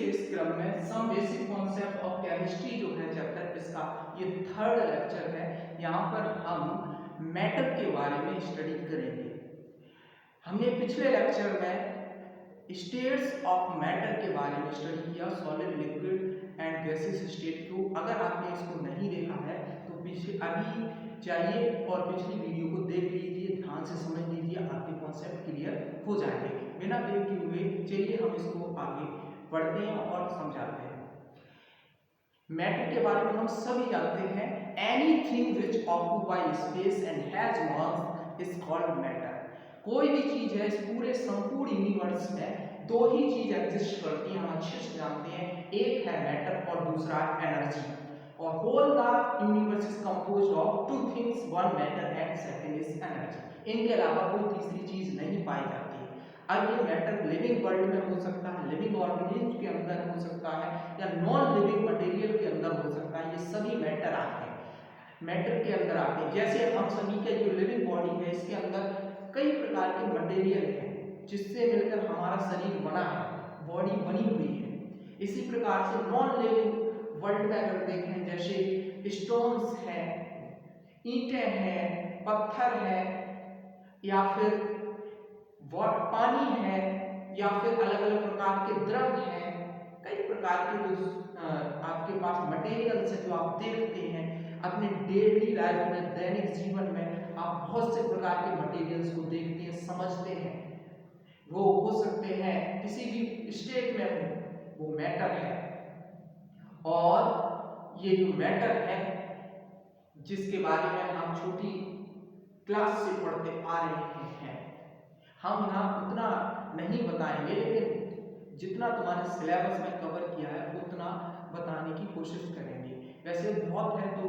इस क्रम में some basic concept of chemistry जो है चैप्टर इसका ये थर्ड लेक्चर है। यहाँ पर हम मैटर के बारे में स्टडी करेंगे। हमने पिछले लेक्चर में स्टेट्स ऑफ मैटर के बारे में स्टडी किया, solid, liquid and gases state को। अगर आपने इसको नहीं देखा है तो पिछले अभी जाइए और पिछली वीडियो को देख लीजिए, ध्यान से समझ लीजिए, आपके कॉन्सेप्ट क्लियर हो जाएंगे। बिना देर किए हुए चलिए हम इसको आगे पढ़ते हैं और समझाते हैं। मैटर के बारे में हम सभी जानते हैं, anything which occupy space and has mass is called matter. कोई भी चीज है इस पूरे संपूर्ण यूनिवर्स में दो ही चीज एग्जिस्ट करती है, हम अच्छे से जानते हैं, एक है मैटर और दूसरा है एनर्जी। और whole the universe is composed of two things, one matter and second is energy. इनके अलावा कोई तीसरी चीज नहीं पाई जाती। अब ये मैटर लिविंग वर्ल्ड में हो सकता है, लिविंग ऑर्गेनिज्म के अंदर हो सकता है, या नॉन लिविंग मटेरियल के अंदर हो सकता है। ये सभी मैटर आते हैं, मैटर के अंदर आते हैं। जैसे हम सभी के जो लिविंग बॉडी है इसके अंदर कई प्रकार के मटेरियल हैं जिससे मिलकर हमारा शरीर बना है, बॉडी बनी हुई है। इसी प्रकार से नॉन लिविंग वर्ल्ड में अगर देखें, जैसे स्टोन्स हैं, ईंटें हैं, पत्थर है, या फिर पानी है, या फिर अलग अलग प्रकार के द्रव हैं, कई प्रकार के जो आपके पास मटेरियल्स है जो आप देखते हैं अपने डेली लाइफ में, दैनिक जीवन में आप बहुत से प्रकार के मटेरियल्स को देखते हैं, समझते हैं। वो हो सकते हैं किसी भी स्टेट में हो, वो मैटर है। और ये जो मैटर है जिसके बारे में हम छोटी क्लास से पढ़ते आ रहे हैं, हम यहाँ उतना नहीं बताएंगे, लेकिन जितना तुम्हारे सिलेबस में कवर किया है उतना बताने की कोशिश करेंगे। वैसे बहुत है तो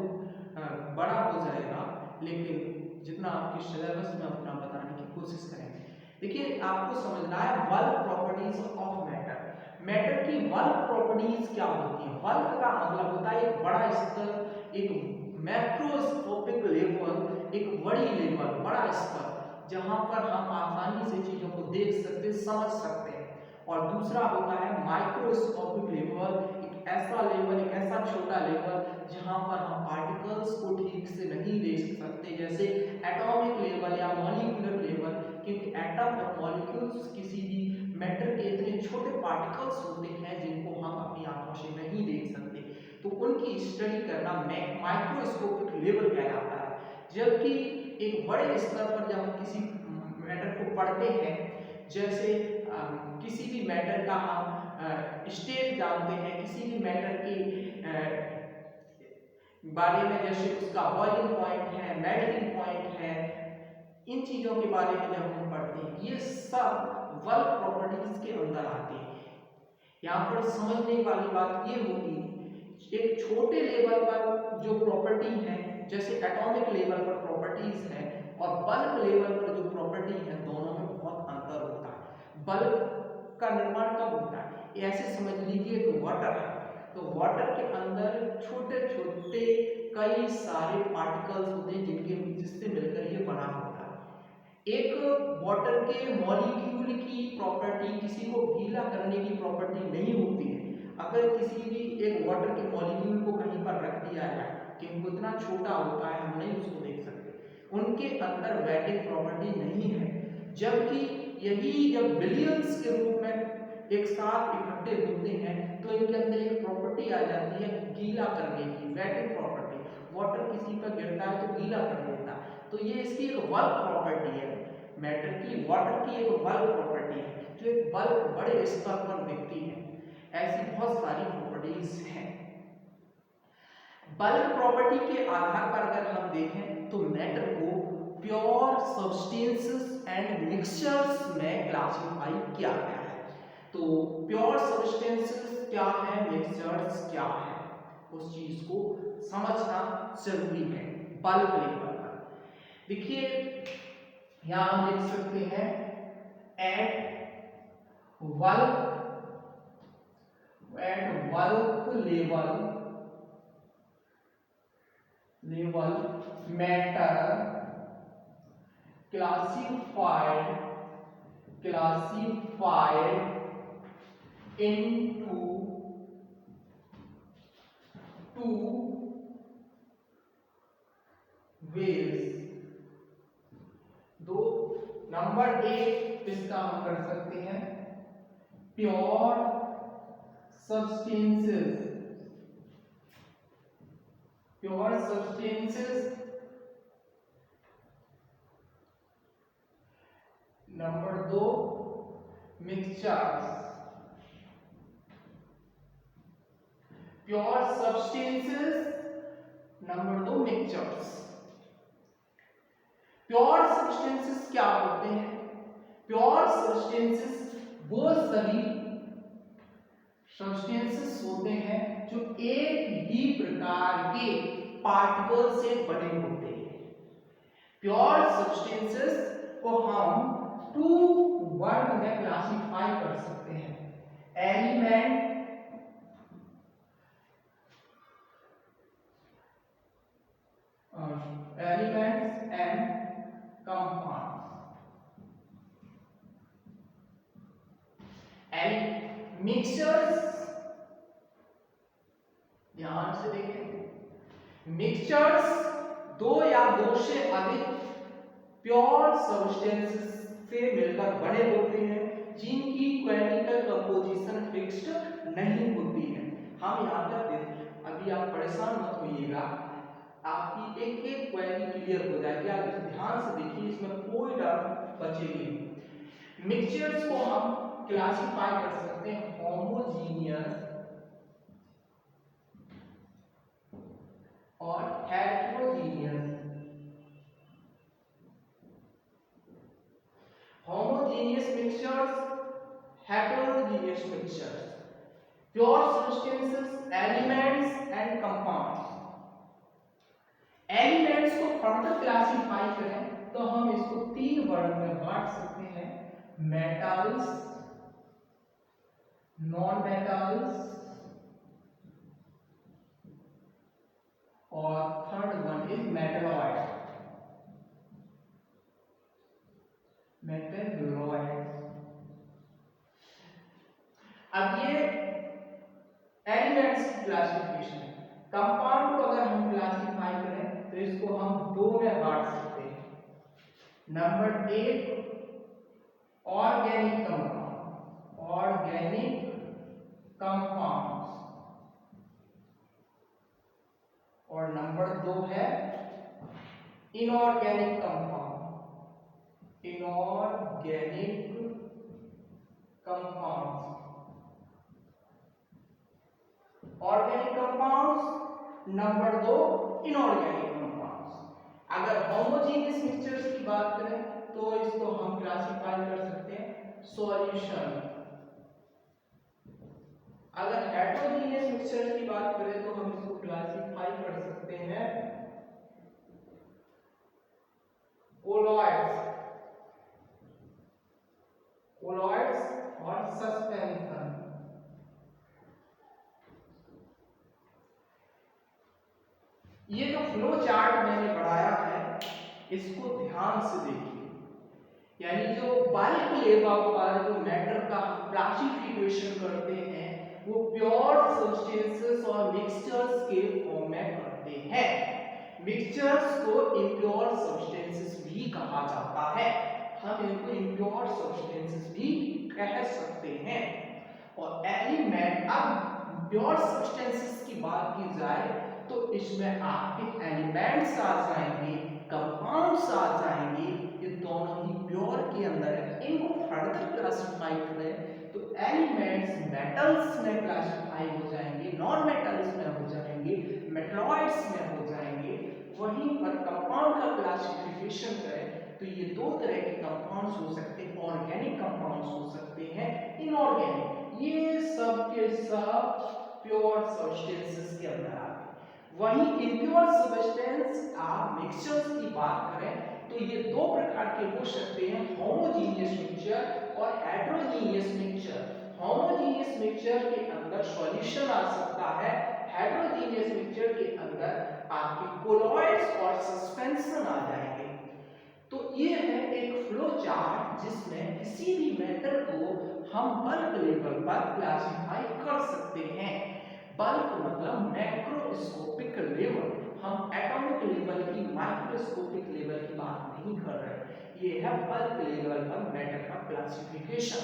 बड़ा हो जाएगा, लेकिन जितना आपके सिलेबस में उतना बताने की कोशिश करेंगे। देखिए, आपको समझना है work properties of matter. Matter की वर्क प्रॉपर्टीज क्या होती है? वर्क का मतलब होता है एक बड़ा स्तर, एक मैक्रोस्कोपिक लेवल, एक बड़ी लेवल, बड़ा स्तर जहां पर हम आसानी से चीजों को देख सकते, समझ सकते हैं। और दूसरा होता है माइक्रोस्कोपिक लेवल, एक ऐसा लेवल, एक ऐसा छोटा लेवल जहां पर हम पार्टिकल्स को ठीक से नहीं देख सकते, जैसे एटॉमिक लेवल या मॉलिक्यूलर लेवल। क्योंकि एटम और मॉलिक्यूल्स किसी भी मैटर के इतने छोटे पार्टिकल्स होते हैं जिनको हम अपनी आंखों से नहीं देख सकते, तो उनकी स्टडी करना माइक्रोस्कोपिक लेवल कहलाता है। जबकि एक बड़े स्तर पर जब हम किसी मैटर को पढ़ते हैं, जैसे किसी भी मैटर का हम स्टेट जानते हैं, किसी भी मैटर के बारे में, जैसे उसका बॉइलिंग पॉइंट है, मेल्टिंग पॉइंट है, इन चीजों के बारे में जब हम पढ़ते हैं, ये सब वर्क प्रॉपर्टीज के अंदर आते हैं। यहाँ पर समझने वाली बात ये होगी, एक छोटे लेवल पर जो प्रॉपर्टी है, जैसे एटॉमिक लेवल पर प्रॉपर्टीज है और बल्क लेवल पर जो प्रॉपर्टी है, दोनों में बहुत अंतर होता है। बल्क का निर्माण कब होता है? ऐसे समझ लीजिए कि वाटर है, तो वाटर के अंदर छोटे छोटे कई सारे पार्टिकल्स होते हैं जिससे मिलकर ये बना होता है। एक वाटर के मॉलिक्यूल की प्रॉपर्टी किसी को गीला करने की प्रॉपर्टी नहीं होती है। अगर किसी भी एक वाटर के मॉलिक्यूल को कहीं पर रख दिया जाए, क्योंकि उतना छोटा होता है हम नहीं उसको देख सकते, उनके अंदर वेटिंग प्रॉपर्टी नहीं है। जबकि यही जब बिलियंस के रूप में एक साथ इकट्ठे होते हैं तो इनके अंदर एक प्रॉपर्टी आ जाती है गीला करने की, वेटिंग प्रॉपर्टी। वाटर किसी पर गिरता है तो गीला कर देता है, तो ये इसकी एक वर्क प्रॉपर्टी है। मैटर की, वाटर की एक वर्क प्रॉपर्टी है जो एक बल्क बड़े स्तर पर दिखती है। ऐसी बहुत सारी प्रॉपर्टीज हैं। बल्क प्रॉपर्टी के आधार पर अगर हम देखें तो मैटर को प्योर सब्सटेंसेस एंड मिक्सचर्स में क्लासिफाई किया गया है। तो प्योर सब्सटेंसेस क्या है, मिक्सचर्स क्या है, उस चीज को समझना जरूरी है बल्क लेवल पर। देखिए, यहां हम देख सकते हैं at bulk level matter classified into 2 ways। दो नंबर एक इसका हम कर सकते हैं pure substances, pure substances। Number दो मिक्सचर्स, प्योर substances। नंबर दो मिक्सचर्स। प्योर सब्सटेंसेस क्या होते हैं? प्योर सब्सटेंसेस वो सभी सब्सटेंसेस होते हैं जो एक ही प्रकार के पार्टिकल से बने होते हैं। प्योर सब्सटेंसेस को हम टू वर्ग में क्लासिफाई कर सकते हैं, element elements and compounds. Mixtures, ध्यान से देखें, मिक्सचर्स दो या दो से अधिक प्योर सब्सटेंसेस से मिलकर बने होते हैं जिनकी केमिकल कंपोजिशन फिक्स्ड नहीं होती है। हम यहाँ पर अभी आप परेशान मत होइएगा, आपकी एक एक क्वेरी क्लियर हो जाएगी। आप ध्यान से देखिए, इसमें कोई डाउट बचेगी। मिक्सचर्स को हम क्लासिफाई कर सकते हैं होमोजीनियस और heterogeneous. Homogeneous mixtures, heterogeneous mixtures, pure substances, elements and compounds. Elements को फर्दर क्लासिफाई करें तो हम इसको तीन वर्ग में बांट सकते हैं, मेटल्स, नॉन मेटल्स और थर्ड वन इज मेटलॉइड। अब ये एलिमेंट्स की क्लासिफिकेशन है। कंपाउंड को अगर हम क्लासिफाई करें तो इसको हम दो में बांट सकते हैं। नंबर एक ऑर्गेनिक कंपाउंड, ऑर्गेनिक कंपाउंड्स, और नंबर दो है inorganic compound, inorganic compounds. Organic compounds, number दो इनऑर्गेनिक कंपाउंड्स। अगर होमोजेनियस मिक्सचर्स की बात करें तो इसको हम क्लासिफाई कर सकते हैं सॉल्यूशन। अगर हेटेरोजेनियस मिक्सचर्स की बात करें तो हम इसको क्लासिफाई कर सकते हैं कोलॉइड्स, कोलॉइड्स और सस्पेंशन। ये जो फ्लो चार्ट मैंने बढ़ाया है इसको ध्यान से देखिए, यानी जो बल्क लेवल पर जो मैटर का क्लासिफिकेशन करते हैं वो प्योर सब्सटेंसेस और मिक्सचर्स के फॉर्म में करते हैं। मिक्सचर्स को इम्प्योर सब्सटेंसेस भी कहा जाता है, हम इनको इम्प्योर सब्सटेंसेस भी कह सकते हैं। और एलिमेंट, अब प्योर सब्सटेंसेस की बात की जाए तो इसमें आपके एलिमेंट्स आ जाएंगे, कंपाउंड्स आ जाएंगे, ये दोनों ही प्योर के अंदर है। इनको फर्दर क्लासिफाई करें तो एलिमेंट्स मेटल्स में क्लासिफाई हो जाएंगे, नॉन मेटल्स में हो जाएंगे, मेटलॉइड्स में हो जाएंगे। वहीं पर कंपाउंड का क्लासिफिकेशन करें तो ये दो तरह के कंपाउंड्स हो सकते हैं, ऑर्गेनिक कंपाउंड्स हो सकते हैं, इनऑर्गेनिक। ये सब के सब प्योर सब्सटेंसेस के अंदर आते हैं। वहीं इम्प्योर सब्सटेंस आप मिक्सचर्स की बात करें तो ये दो प्रकार के हो सकते हैं, होमोजेनियस मिक्सचर और हेटेरोजेनियस मिक्सचर। होमोजेनियस मिक्सचर के अंदर सॉल्यूशन आ सकता है, हेटेरोजेनियस मिक्सचर के अंदर आपके कोलॉइड्स और सस्पेंशन आ जाएंगे। तो ये है एक फ्लो चार्ट जिसमें किसी भी मैटर को हम बल्क लेवल पर क्लासिफाई कर सकते हैं। बल्क मतलब मैक्रोस्कोपिक लेवल, हम एटॉमिक लेवल की माइक्रोस्कोपिक लेवल की बात नहीं कर रहे। ये है बल्क लेवल पर मैटर का क्लासिफिकेशन।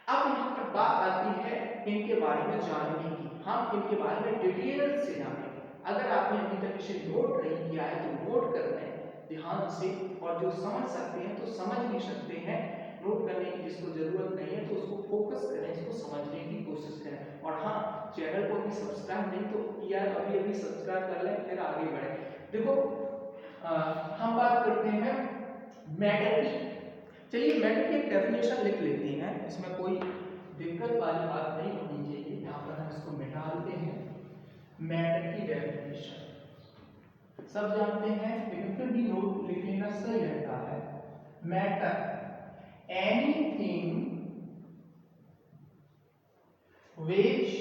अब यहाँ पर बात आती है इनके बारे में जानने की, हम इनके बारे में डिटेल से जानेंगे। अगर आपने अभी तक इसे नोट नहीं किया है तो नोट कर लें ध्यान से, और जो समझ सकते हैं तो समझ भी सकते हैं। नोट करने की जिसको जरूरत नहीं है तो उसको फोकस करें, इसको समझने की कोशिश करें। और हाँ, चैनल को भी सब्सक्राइब नहीं तो किया अभी अभी सब्सक्राइब कर लें, फिर आगे बढ़े। देखो हम बात करते हैं मैटर की। चलिए मैटर की डेफिनेशन लिख लेते हैं, इसमें कोई दिक्कत वाली बात नहीं होनी चाहिए। यहाँ पर हम इसको मिटा देते हैं। मैटर की डेफिनेशन सब जानते हैं लेकिन फिर भी नोट लिख लेना सही रहता है। Matter anything which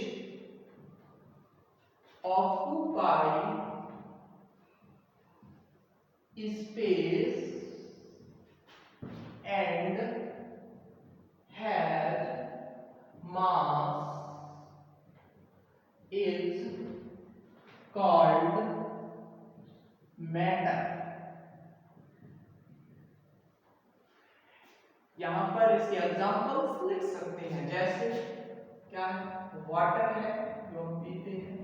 occupy space and has mass is called matter। यहां पर इसके एग्जांपल्स लिख सकते हैं, जैसे क्या वाटर है जो हम पीते हैं,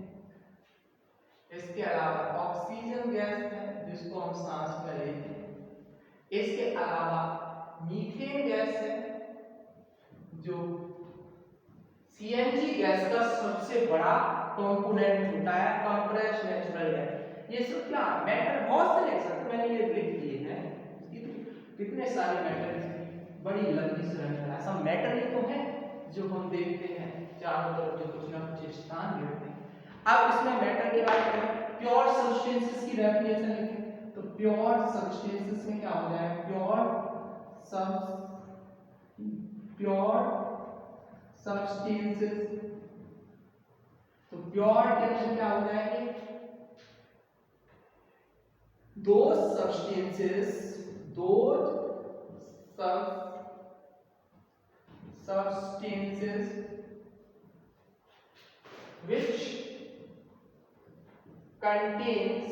इसके अलावा ऑक्सीजन गैस है जिसको हम सांस में लेते हैं, इसके अलावा मीथेन गैस है जो सीएनजी गैस का सबसे बड़ा कंपोनेंट होता है, कंप्रेस्ड नेचुरल गैस। ये सब क्या मैटर बहुत से लिख सकते, मैंने ये लिख दिए हैं। कितने सारे मैटर, बड़ी लंबी श्रृंखला, ऐसा मैटर ही तो है जो हम देखते हैं चारों तरफ जो कुछ ना कुछ स्थान लेते हैं। अब इसमें मैटर के बारे में प्योर सब्सटेंसेस की डेफिनेशन लिखें तो प्योर सब्सटेंसेस में क्या हो जाएगा, प्योर सब्सटेंसेस। तो प्योर के अंदर क्या हो जाएंगे, those substances which contains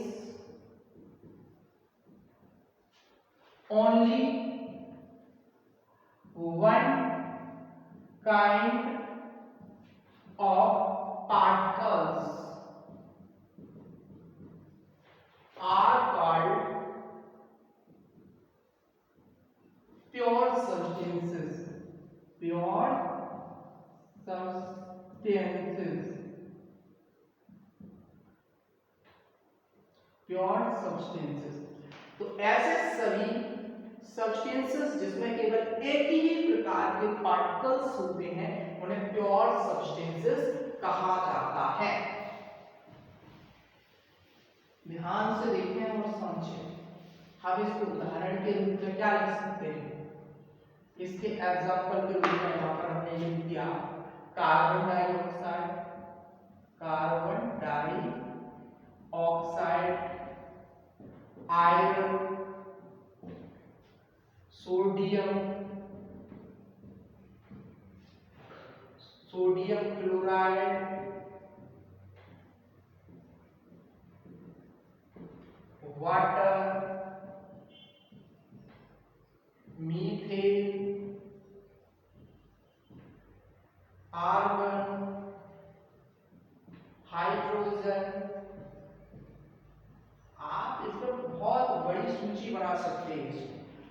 only one kind of particles are called pure substances। Pure substances तो ऐसे सभी सब्सटेंसेस जिसमें केवल एक ही प्रकार के पार्टिकल्स होते हैं उन्हें प्योर सब्सटेंसेस कहा जाता है। ध्यान से देखें और समझें। हम इसको उदाहरण के रूप में क्या लिख सकते हैं, इसके एग्जांपल के रूप में यहाँ पर हमने लिख दिया carbon dioxide, iron, sodium chloride, water, methane, argon, hydrogen. आप इसमें बहुत बड़ी सूची बना सकते हैं।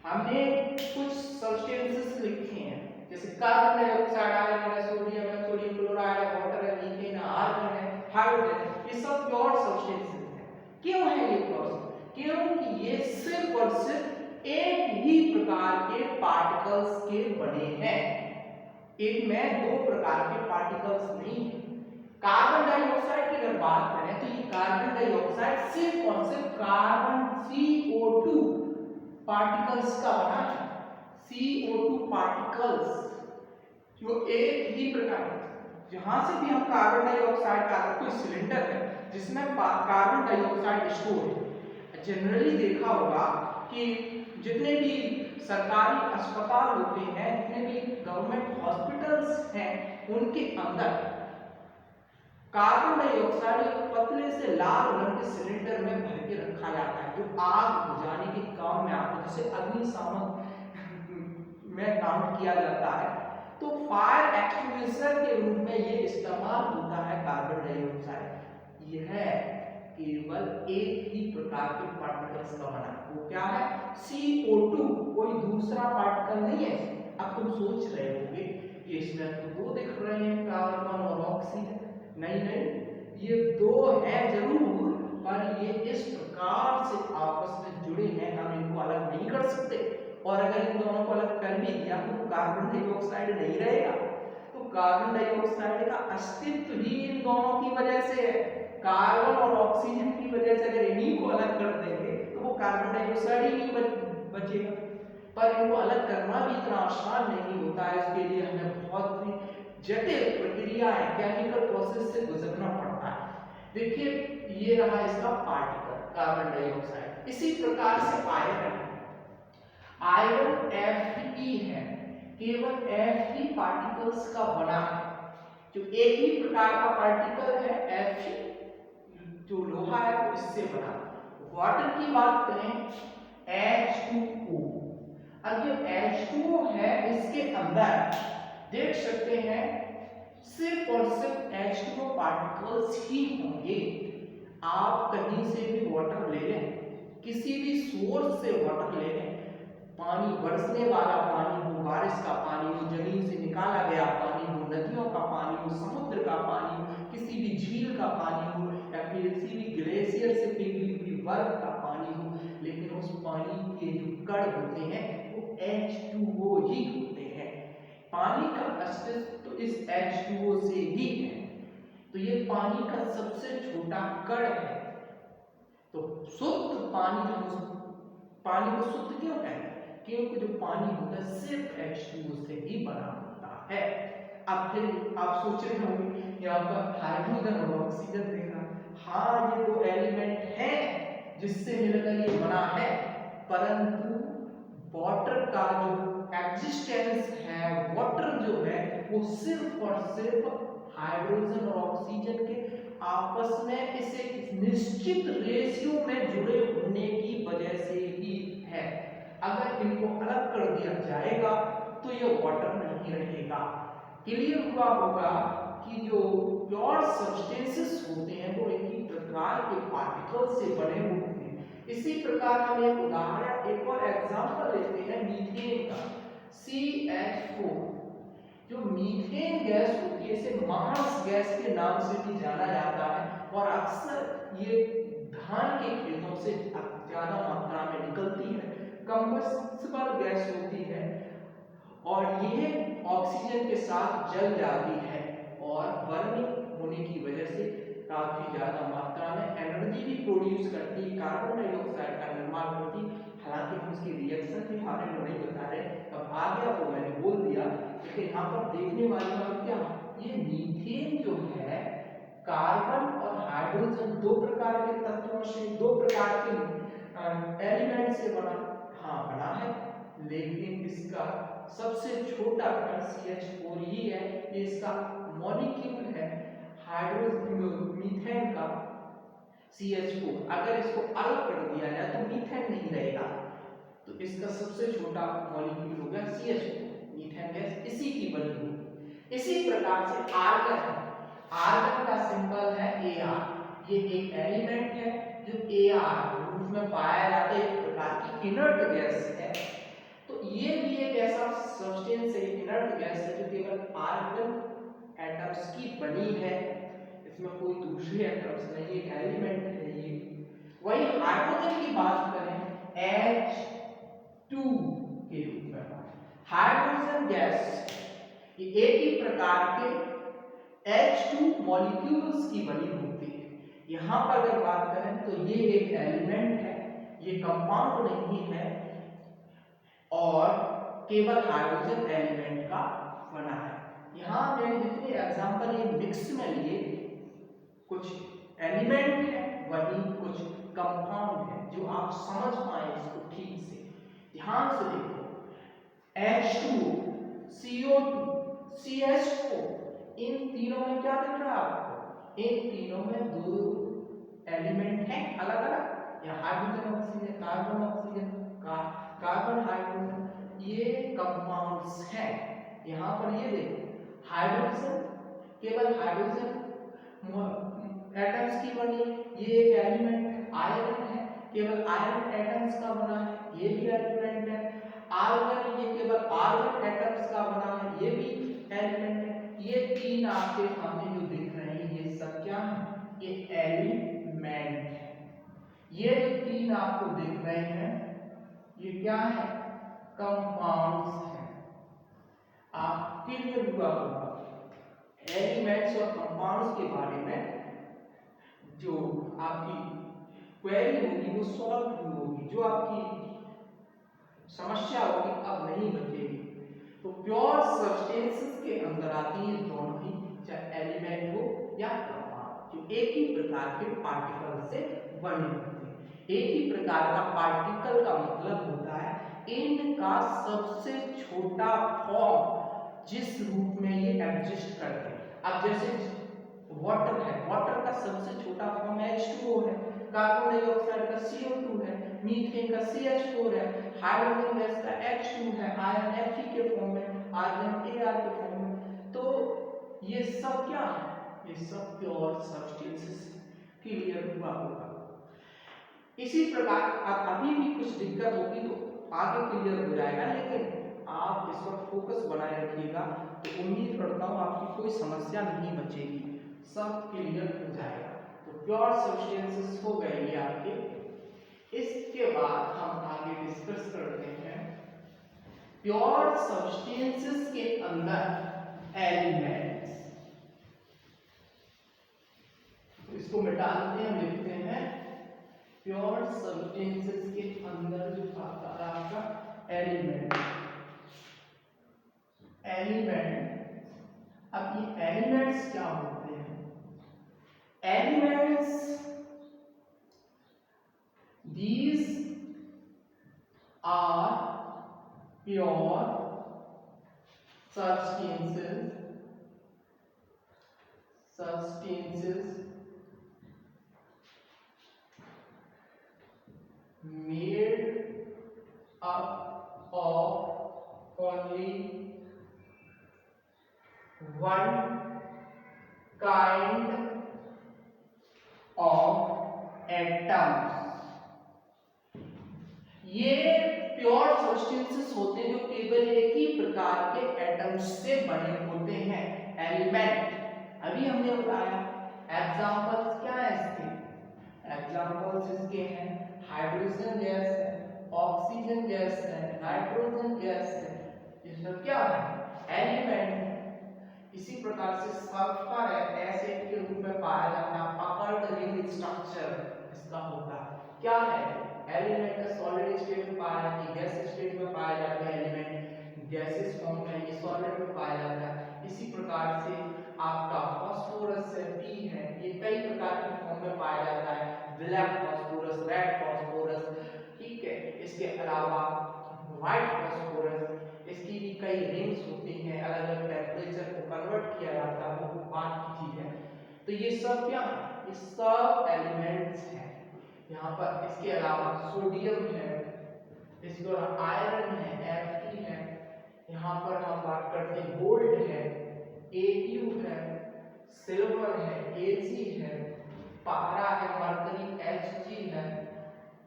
हमने कुछ सब्सटेंसेस लिखे हैं जैसे कार्बन डाइऑक्साइड, आयरन है, सोडियम है, सोडियम क्लोराइड है, वाटर है, मीथेन है, आर्गन है, हाइड्रोजन है, ये सब प्योर सब्सटेंसेस हैं। क्यों है ये प्योर? क्योंकि ये सिर्फ और सिर्फ एक ही प्रकार के पार्टिकल्स के बने हैं, इनमें दो प्रकार के पार्टिकल्स नहीं है। कार्बन डाइऑक्साइड की अगर बात करें तो ये कार्बन डाइऑक्साइड सिर्फ और सिर्फ कार्बन CO2 पार्टिकल्स का बना है। CO2 पार्टिकल्स जो एक ही प्रकार, जहां से भी हम कार्बन डाइऑक्साइड का कोई सिलेंडर है जिसमें कार्बन डाइऑक्साइड स्टोर है, जनरली देखा होगा कि जितने भी सरकारी अस्पताल होते हैं, जितने भी गवर्नमेंट हॉस्पिटल्स हैं, उनके अंदर कार्बन डाइऑक्साइड एक पतले से लाल रंग के सिलेंडर में भर के रखा जाता है, जो आग बुझाने के काम में आता है, जिसे अग्निशामक में काउंट किया जाता है। तो फायर एक्सटिंग्विशर के रूप में ये इस्तेमाल होता है कार्बन डाइऑक्साइड। यह केवल एक ही प्रकार के पार्टिकल्स का बना है, वो क्या है? CO2, कोई दूसरा पार्टिकल नहीं है। अब तुम सोच रहे होगे कि इसमें तो दो दिख रहे हैं, कार्बन और ऑक्सीजन। नहीं नहीं, ये दो हैं जरूर, पर ये इस प्रकार से आपस में जुड़े हैं, हम इनको अलग नहीं कर सकते। और अगर इन दोनों को अलग कर भी दिया तो कार्बन डाइऑक्साइड नहीं रहेगा। तो कार्बन डाइऑक्साइड का अस्तित्व ही इन दोनों की वजह से है। कार्बन और ऑक्सीजन की वजह से अगर इन्हीं को अलग कर देंगे तो वो कार्बन डाइऑक्साइड ही नहीं बचेगा। पर इनको अलग करना भी इतना आसान नहीं होता है, इसके लिए हमें बहुत ही जटिल प्रक्रियाएं, केमिकल प्रोसेस से गुजरना पड़ता है। देखिए, ये रहा इसका पार्टिकल कार्बन डाइऑक्साइड। इसी प्रकार से आयरन Fe है, केवल Fe पार्टिकल्स का बना है, जो एक ही प्रकार का पार्टिकल है Fe, जो लोहा है वो इससे बना। वाटर की बात करें, H2O। अब जो H2O है, इसके अंदर देख सकते हैं सिर्फ और सिर्फ H2O पार्टिकल्स ही होंगे। आप कहीं से भी वाटर ले लें, किसी भी सोर्स से वाटर ले लें, पानी बरसने वाला पानी हो, बारिश का पानी हो, जमीन से निकाला गया पानी हो, नदियों का पानी हो, समुद्र का पानी हो, किसी भी झील का पानी हो, या फिर किसी भी ग्लेशियर से पिघली हुई बर्फ का पानी हो, लेकिन उस पानी के जो कण होते हैं वो H2O ही होते हैं। पानी का अस्तित्व तो इस H2O से ही है। तो ये पानी का सबसे छोटा कण है। तो शुद्ध पानी को शुद्ध क्यों कहते हैं? क्योंकि जो पानी होता है सिर्फ H2O से ही बना होता है। अब फिर आप सोच रहे होंगे यहाँ पर हाइड्रोजन और ऑक्सीजन देखना, हाँ ये दो एलिमेंट हैं जिससे मिलकर ये बना है, परंतु वाटर का जो एग्जिस्टेंस है, वाटर जो है वो सिर्फ और सिर्फ हाइड्रोजन और ऑक्सीजन के आपस में इसे निश्चित रेशियो में जुड़े होने की वजह से ही है। अगर इनको अलग कर दिया जाएगा तो ये वाटर नहीं रहेगा। क्लियर हुआ होगा कि जो प्योर सब्सटेंसेस होते हैं वो एक ही प्रकार के पार्टिकल से बने होते हैं। इसी प्रकार हम एक उदाहरण, एक और एग्जांपल लेते हैं मीथेन का, CH4। जो मीथेन गैस होती है इसे मार्स गैस के नाम से भी जाना जाता है, और अक्सर ये धान के खेतों से ज्यादा मात्रा में निकलती है, कंबस्टिबल गैस होती है, और यह ऑक्सीजन के साथ जल जाती है और बर्निंग होने की वजह से काफी ज्यादा मात्रा में एनर्जी भी प्रोड्यूस करती है, कार्बन डाइऑक्साइड का निर्माण करती है। हालांकि हम उसकी रिएक्शन के बारे में नहीं बता रहे, अब आ गया तो मैंने बोल दिया। लेकिन यहाँ पर देखने वाली बात क्या, ये मीथेन जो है कार्बन और हाइड्रोजन दो प्रकार के तत्वों से, दो प्रकार के एलिमेंट से बना, हाँ बना है, लेकिन इसका सबसे छोटा कण CH4 ही है। ये इसका मॉलिक्यूल है हाइड्रोजन मीथेन का CH4। अगर इसको अलग कर दिया जाए तो मीथेन नहीं रहेगा, तो इसका सबसे छोटा मॉलिक्यूल हो गया CH4, मीथेन गैस इसी की बनी हुई। इसी प्रकार से आर्गन है, आर्गन का सिंबल है Ar। ये एक एलिमेंट है जो Ar रूप में पाया जाता है, एक प्रकार की इनर्ट गैस है। तो ये भी एक ऐसा सब्सटेंस है, इनर्ट गैस है, जो केवल आर्गन एटम्स की बनी है, इसमें कोई दूसरे एटम्स नहीं, एक एलिमेंट है ये। वही हाइड्रोजन की बात करें H2 के रूप में, हाइड्रोजन गैस ये एक ही प्रकार के H2 मॉलिक्यूल्स की बनी होती है। यहाँ पर अगर बात करें तो ये एक एलिमेंट है, ये कंपाउंड नहीं है, और केवल हाइड्रोजन एलिमेंट का बना है। यहाँ मैंने जितने एग्जांपल ये मिक्स में लिए, कुछ एलिमेंट है वही कुछ कंपाउंड है, जो आप समझ पाए इसको ठीक से ध्यान से देखो। H2O, CO2, CH4, इन तीनों में क्या दिख रहा है आपको? इन तीनों में दो एलिमेंट हैं अलग अलग, या hydrogen oxygen, carbon oxygen, carbon hydrogen, ये कंपाउंड्स हैं। यहाँ पर ये देखो हाइड्रोजन, केवल हाइड्रोजन एटम्स की बनी है, ये एक एलिमेंट। आयरन है, केवल आयरन एटम्स का बना है, ये भी एलिमेंट है। आर्गन, ये केवल आर्गन एटम्स का बना है, ये भी एलिमेंट है। ये तीन आपके सामने जो दिख रहे हैं ये सब क्या है? ये एलिमेंट है। ये जो तीन आपको दिख रहे हैं ये क्या है? कंपाउंड्स हैं। आपके लिए हुआ होगा एलिमेंट्स और कंपाउंड्स के बारे में जो आपकी क्वेरी होगी वो सॉल्व हुई होगी, जो आपकी समस्या होगी अब नहीं बचेगी। तो प्योर सब्सटेंसेस के अंदर आती है दोनों ही, चाहे एलिमेंट हो या कंपाउंड, जो एक ही प्रकार के पार्टिकल से बने होते हैं। एक ही प्रकार का पार्टिकल का मतलब होता है इनका सबसे छोटा फॉर्म जिस रूप में ये एग्जिस्ट करते हैं। अब जैसे वाटर है, वाटर का सबसे छोटा फॉर्म H2O है, कार्बन डाइऑक्साइड का CO2 है, मीथेन का CH4 है, हाइड्रोजन गैस का H2 है, आयरन Fe के फॉर्म में, आर्गन Ar के फॉर्म में। तो ये सब क्या है? ये सब प्योर सब्सटेंसेस। क्लियर हुआ होगा। इसी प्रकार अब अभी भी कुछ दिक्कत होगी तो आगे क्लियर हो जाएगा, लेकिन आप इस पर फोकस बनाए रखिएगा तो उम्मीद करता हूँ आपकी कोई समस्या नहीं बचेगी, सब क्लियर हो जाएगा। तो प्योर सब्सटेंसेस हो गए ये आपके। इसके बाद हम आगे डिस्कस करते हैं प्योर सब्सटेंसेस के अंदर एलिमेंट्स। तो इसको मिटा देते हैं, लिखते हैं प्योर सब्सटेंसेस के अंदर जो आता है आपका एलिमेंट। अब ये एलिमेंट्स क्या होते हैं? Elements, these are pure substances made up of only one kind of atoms। ये प्योर सब्सटेंसेस होते हैं जो केवल एक ही प्रकार के एटम्स से बने होते हैं, एलिमेंट। अभी हमने बताया एग्जांपल्स क्या है इसके? एग्जांपल्स इसके हैं हाइड्रोजन गैस है, ऑक्सीजन गैस है, नाइट्रोजन गैस है, ये सब क्या है? एलिमेंट है। इसी प्रकार से सल्फर है, एसिड के रूप में पाया जाता है, पकड़ रिंग स्ट्रक्चर इसका होता है, क्या है? एलिमेंट का सॉलिड स्टेट में पाया जाता है, गैस स्टेट में पाया जाता है, एलिमेंट गैसेस फॉर्म में, ये सॉलिड में पाया जाता है। इसी प्रकार से आपका फास्फोरस है, P है, ये कई प्रकार के फॉर्म में पाया जाता है, ब्लैक फास्फोरस, रेड फास्फोरस, ठीक है। इसके अलावा व्हाइट फास्फोरस, इसकी भी कई रिंग्स होती हैं, अलग अलग टेम्परेचर को कन्वर्ट किया जाता है, वो बात की चीज है। तो ये सब क्या है? ये सब एलिमेंट्स हैं। यहाँ पर इसके अलावा सोडियम है, इसके अलावा आयरन है, Fe है, यहाँ पर हम बात करते हैं गोल्ड है, Au है, सिल्वर है, Ag है, पारा है, मरकरी Hg है,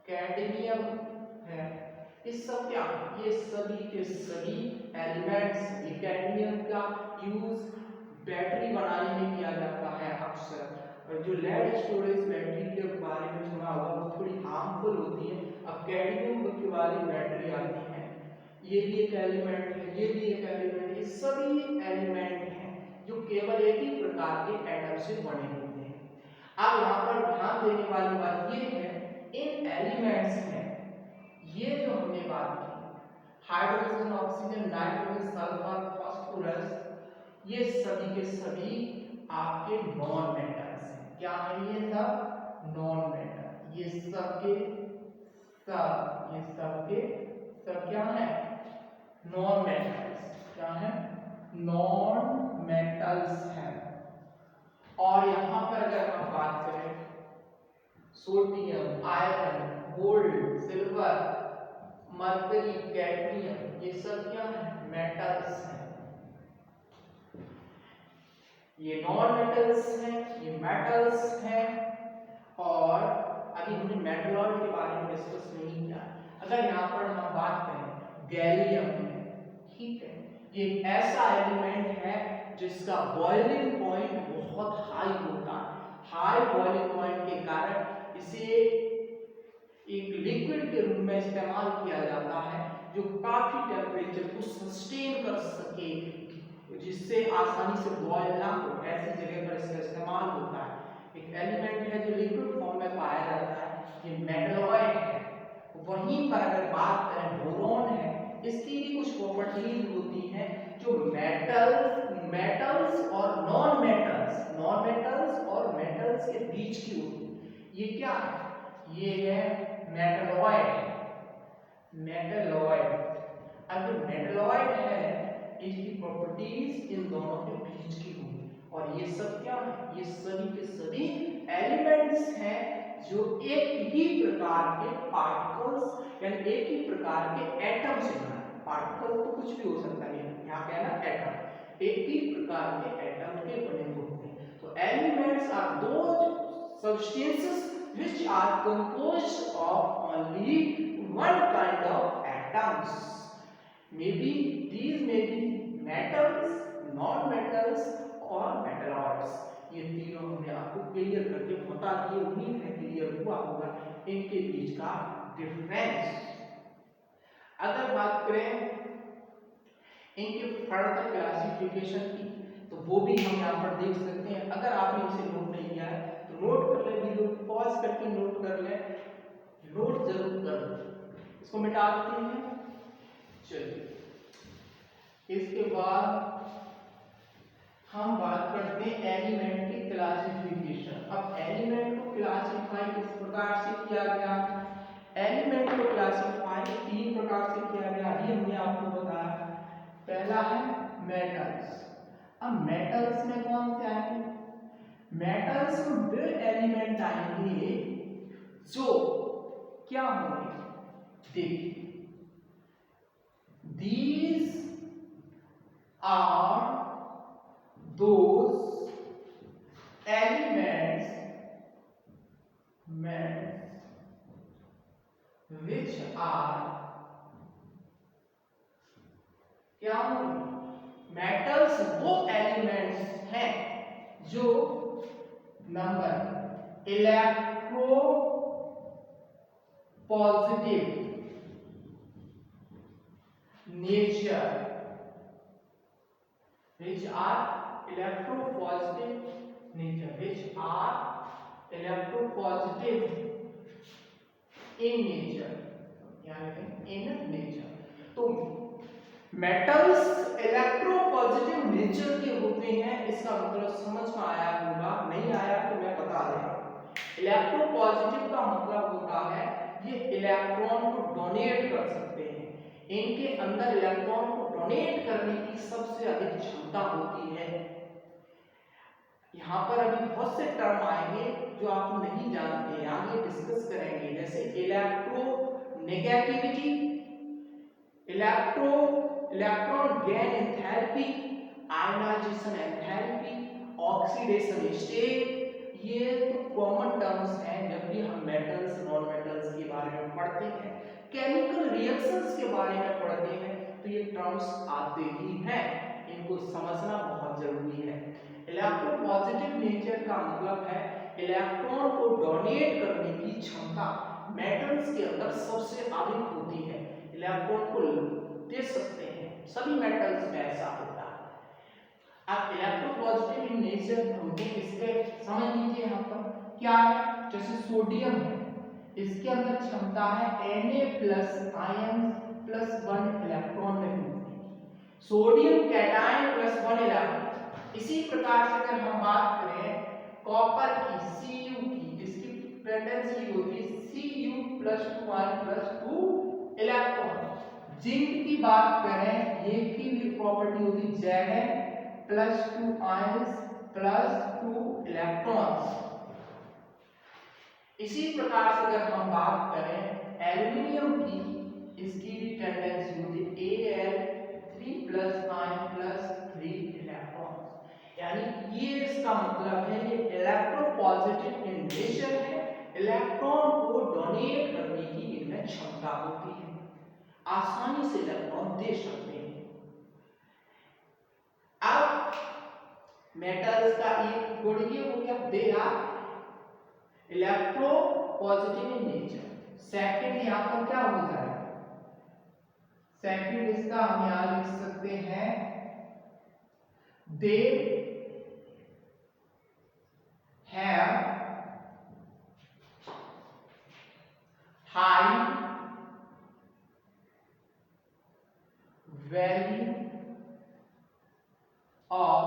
कैडमियम है। इस सब क्या? ये सभी के सभी एलिमेंट्स। ये कैडमियम का यूज बैटरी बनाने में किया जाता है अक्सर। और जो लेड स्टोरेज बैटरी के बारे में सुना होगा वो थोड़ी हार्मफुल होती है। अब कैडमियम की वाली बैटरी आती है, ये भी एक एलिमेंट है, ये भी एक एलिमेंट, ये सभी एलिमेंट हैं जो केवल एक ही प्रकार के एटम से बने होते हैं। अब यहाँ पर ध्यान देने वाली बात ये है, इन एलिमेंट्स में ये जो हमने बात की hydrogen, oxygen, nitrogen, sulphur, phosphorus, ये सभी के सभी आपके नॉन मेटल्स हैं। क्या है ये सब? Non metal. ये सब के सब क्या है? नॉन मेटल्स क्या है, नॉन मेटल्स हैं। और यहां पर अगर हम बात करें sodium, iron, gold, silver, mercury, cadmium, ये सब क्या है, मेटल्स हैं। ये नॉन मेटल्स हैं, ये मेटल्स हैं। और अभी हमने मेटलॉइड के बारे में डिस्कस नहीं किया। अगर यहाँ पर हम बात करें गैलियम है, ठीक है, ये एक ऐसा एलिमेंट है जिसका बॉइलिंग पॉइंट बहुत हाई होता है। हाई बॉइलिंग पॉइंट के कारण इसे एक लिक्विड के रूप में इस्तेमाल किया जाता है जो काफी टेम्परेचर को सस्टेन कर सके, जिससे आसानी से बॉयल ना हो, ऐसी जगह पर इसका इस्तेमाल होता है। एक एलिमेंट है जो लिक्विड फॉर्म में पाया जाता है, ये मेटलॉइड है। वहीं पर अगर बात करें बोरॉन है, इसकी भी कुछ प्रॉपर्टीज होती हैं जो मेटल्स और नॉन मेटल्स और मेटल्स के बीच की होती है। ये क्या है, ये है मेटलॉइड। अगर मेटलॉइड है, इसकी प्रॉपर्टीज इन दोनों के बीच की होंगी। और ये सब क्या है, ये सभी के सभी एलिमेंट्स हैं जो एक ही प्रकार के पार्टिकल्स यानी एक ही प्रकार के एटम से बना है। पार्टिकल तो कुछ भी हो सकता है, यहाँ क्या है ना, एटम, एक ही प्रकार के एटम के बने होते हैं। तो elements are those substances which are composed of only one kind of atoms. Maybe these may be metals, non-metals और metalloids. ये तीनों हमने आपको क्लियर करके बता दिए, उम्मीद है क्लियर हुआ होगा इनके बीच का डिफरेंस। अगर बात करें इनके फर्दर क्लासिफिकेशन की, तो वो भी हम यहाँ पर देख सकते हैं। अगर आपने इसे नोट नहीं किया है तो नोट कर ले, वीडियो पॉज करके नोट कर ले, नोट जरूर कर ले। इसको मिटा देते हैं। चलिए, इसके बाद हम बात करते हैं एलिमेंट की क्लासिफिकेशन। अब एलिमेंट को क्लासिफाई किस प्रकार से किया गया, एलिमेंट को क्लासिफाई तीन प्रकार से किया गया, ये हमने आपको बताया। पहला है मेटल्स। अब मेटल्स में कौन से आएंगे, मेटल्स में वे एलिमेंट आएंगे जो क्या होंगे, देखिए, these are those elements which are क्या होंगे, मेटल्स वो एलिमेंट्स हैं जो number electro positive nature, which are electropositive nature, which are electropositive in nature, यानी in nature। तो मेटल्स इलेक्ट्रोपॉजिटिव नेचर के होते हैं, इसका मतलब समझ में आया होगा, नहीं आया तो मैं बता रहा हूं। इलेक्ट्रोपॉजिटिव का मतलब होता है ये इलेक्ट्रॉन को डोनेट कर सकते हैं, इनके अंदर इलेक्ट्रॉन को डोनेट करने की सबसे अधिक क्षमता होती है। यहाँ पर अभी बहुत से टर्म आएंगे जो आप नहीं जानते, आगे डिस्कस करेंगे, जैसे electronegativity, electron gain enthalpy, ionisation enthalpy, oxidation state. ये तो कॉमन टर्म्स हैं जब भी हम मेटल्स नॉन मेटल्स के बारे में पढ़ते हैं, केमिकल रिएक्शंस के बारे में पढ़ते हैं, तो ये टर्म्स आते ही हैं, इनको समझना बहुत जरूरी है। इलेक्ट्रोपॉजिटिव नेचर का मतलब है इलेक्ट्रॉन को डोनेट करने की क्षमता मेटल्स के अंदर सबसे अधिक होती है, इलेक्ट्रॉन को दे सकते हैं, सभी मेटल्स में ऐसा होता है। अब इलेक्ट्रोपॉजिटिव नेचर होते हैं, इसके समझ लीजिए यहाँ पर क्या है, जैसे सोडियम है, इसके अंदर क्षमता है Na+ आयन +1 इलेक्ट्रॉन में होती है, सोडियम कैटायन +1 इलेक्ट्रॉन। इसी प्रकार से अगर हम बात करें कॉपर की, Cu की, इसकी टेंडेंसी होती है Cu +2 इलेक्ट्रॉन, जिंक की बात करें, ये की भी प्रॉपर्टी होती Zn plus 2 ions plus 2 electrons. इसी प्रकार से अगर हम बात करें एल्यूमिनियम की, इसकी भी टेंडेंसी होती Al3 plus ion plus 3 electrons. यानी ये इसका मतलब है ये इलेक्ट्रोपॉजिटिव इन नेचर है, इलेक्ट्रॉन को डोनेट करने की इनमें क्षमता होती है, आसानी से इलेक्ट्रॉन दे सकते हैं। अब मेटल्स का एक गुण ये हो गया, they are electropositive in nature. Second यहां पर क्या हो जाएगा, सेकंड इसका हम यहां लिख सकते हैं they have high value of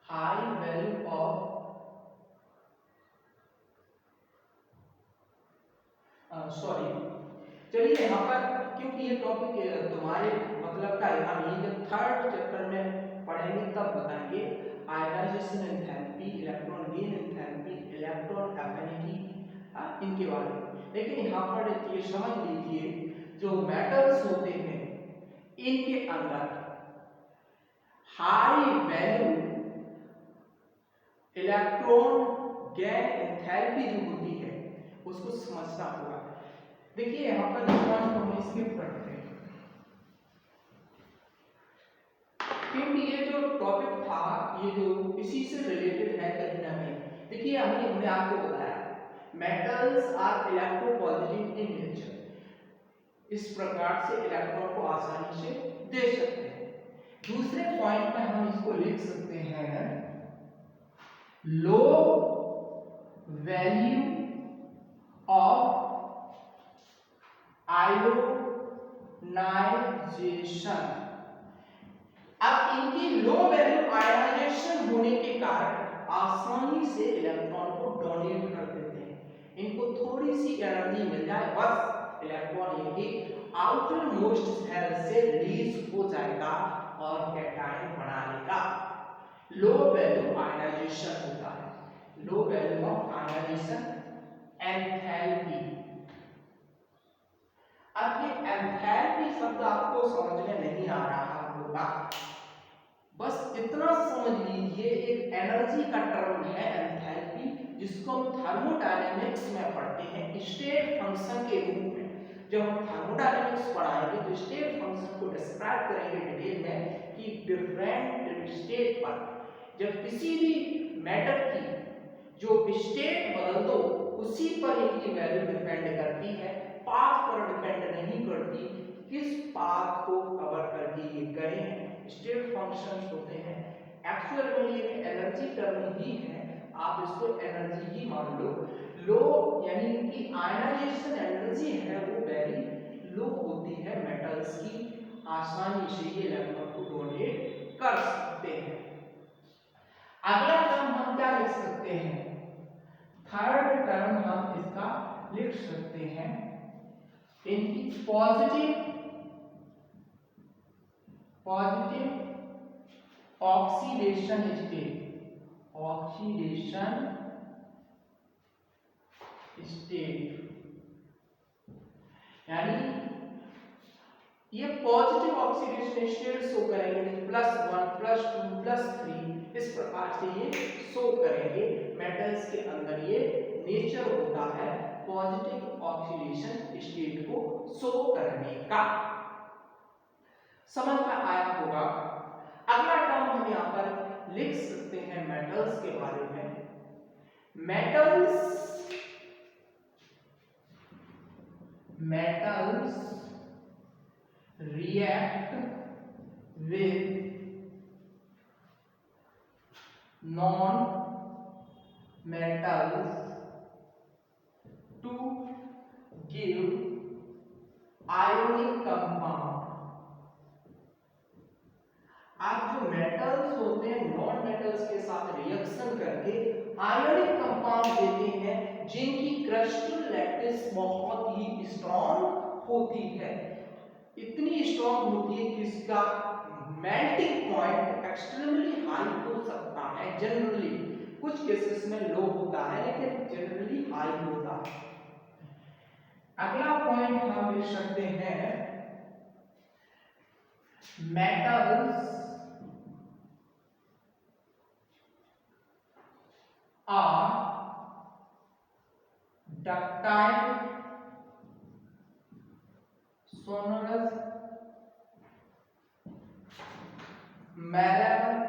high value of sorry, चलिए यहाँ पर क्योंकि ये टॉपिक तुम्हारे मतलब का है, हम ये जब थर्ड चैप्टर में पढ़ेंगे तब बताएंगे। Ionisation enthalpy, electron gain enthalpy, electron affinity, इनके बारे में। लेकिन यहाँ पर ये समझ लीजिए जो मेटल्स होते हैं इनके अंदर high value electron gain enthalpy जो होती है उसको समझना होगा। देखिए यहाँ पर इलेक्ट्रॉन को हम स्किप करते हैं क्योंकि ये जो टॉपिक था ये जो इसी से रिलेटेड है कहीं ना कहीं। देखिए हमने आपको बताया metals are electropositive in nature, इस प्रकार से इलेक्ट्रॉन को आसानी से दे सकते हैं। दूसरे पॉइंट में हम इसको लिख सकते हैं लो वैल्यू ऑफ आयोनाइजेशन। अब इनकी लो वैल्यू आयोनाइजेशन होने के कारण आसानी से इलेक्ट्रॉन को डोनेट कर देते हैं। इनको थोड़ी सी एनर्जी मिल जाए बस इलेक्ट्रॉन इनकी आउटर मोस्ट सेल से रिलीज हो जाएगा और कैटायन बना लेगा। लो वैल्यू आयोनाइजेशन होता है, low value of ionisation enthalpy. अब ये एंथैल्पी शब्द आपको समझ में नहीं आ रहा होगा, बस इतना समझ लीजिए एक एनर्जी का टर्म है एंथैल्पी, जिसको हम थर्मोडायनेमिक्स में पढ़ते हैं स्टेट फंक्शन के रूप में। जब हम थर्मोडायनेमिक्स पढ़ाएंगे तो स्टेट फंक्शन को डिस्क्राइब करेंगे डिटेल में कि डिफरेंट स्टेट पर जब किसी भी मैटर की जो स्टेट बदल दो उसी पर इनकी वैल्यू डिपेंड करती है, पाथ पर डिपेंड नहीं करती किस पाथ को कवर करके ये गए हैं। स्टेट फंक्शंस होते हैं, एक्चुअल में ये एनर्जी टर्म ही है, आप इसको एनर्जी ही मान लो। लो यानी कि आयनाइजेशन एनर्जी है वो वेरी लो होती है मेटल्स की, आसानी से ये इलेक्ट्रॉन को डोनेट कर सकते हैं। अगला टर्म हम क्या लिख सकते हैं, थर्ड टर्म हम इसका लिख सकते हैं इनकी positive oxidation state, oxidation state यानी ये पॉजिटिव ऑक्सीडेशन स्टेट शो करेंगे +1 +2 +3 इस प्रकार से ये शो करेंगे। मेटल्स के अंदर ये नेचर होता है पॉजिटिव ऑक्सीडेशन स्टेट को शो करने का। समझ में आया होगा। अगला टर्म हम यहां पर लिख सकते हैं मेटल्स के बारे में। Metals react with non-metals to give ionic compound। आप जो मेटल्स होते हैं नॉन मेटल्स के साथ रिएक्शन करके आयोनिक कंपाउंड देते हैं, जिनकी क्रिस्टल लैटिस बहुत ही स्ट्रॉन्ग होती है, इतनी स्ट्रॉन्ग होती है कि इसका मेल्टिंग पॉइंट एक्सट्रीमली हाई हो सकता है। जनरली कुछ केसेस में लो होता है, लेकिन जनरली हाई होता है। अगला पॉइंट हम लिख सकते हैं, metals are ductile, sonorous, malleable.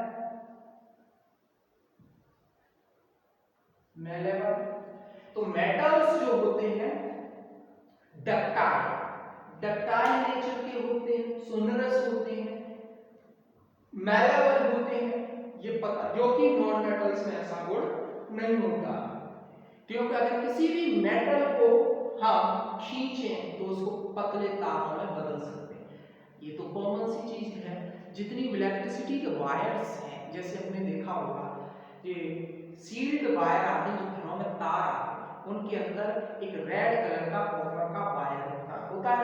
तो मेटल्स जो होते हैं डक्टाइल, डक्टाइल नेचर के होते हैं, सोनरस होते हैं, मेलेबल होते हैं। ये पता, क्योंकि नॉन मेटल्स में ऐसा गुण नहीं होता, क्योंकि अगर किसी भी मेटल को हम खींचें तो उसको पतले तारों में बदल सकते हैं। ये तो कॉमन सी चीज है। जितनी इलेक्ट्रिसिटी के वायर्स हैं, जैसे हमने देखा होगा कि सील्ड वायर आदि जो घरों में तार आते हैं, उनके अंदर एक रेड कलर का कॉपर का वायर होता है।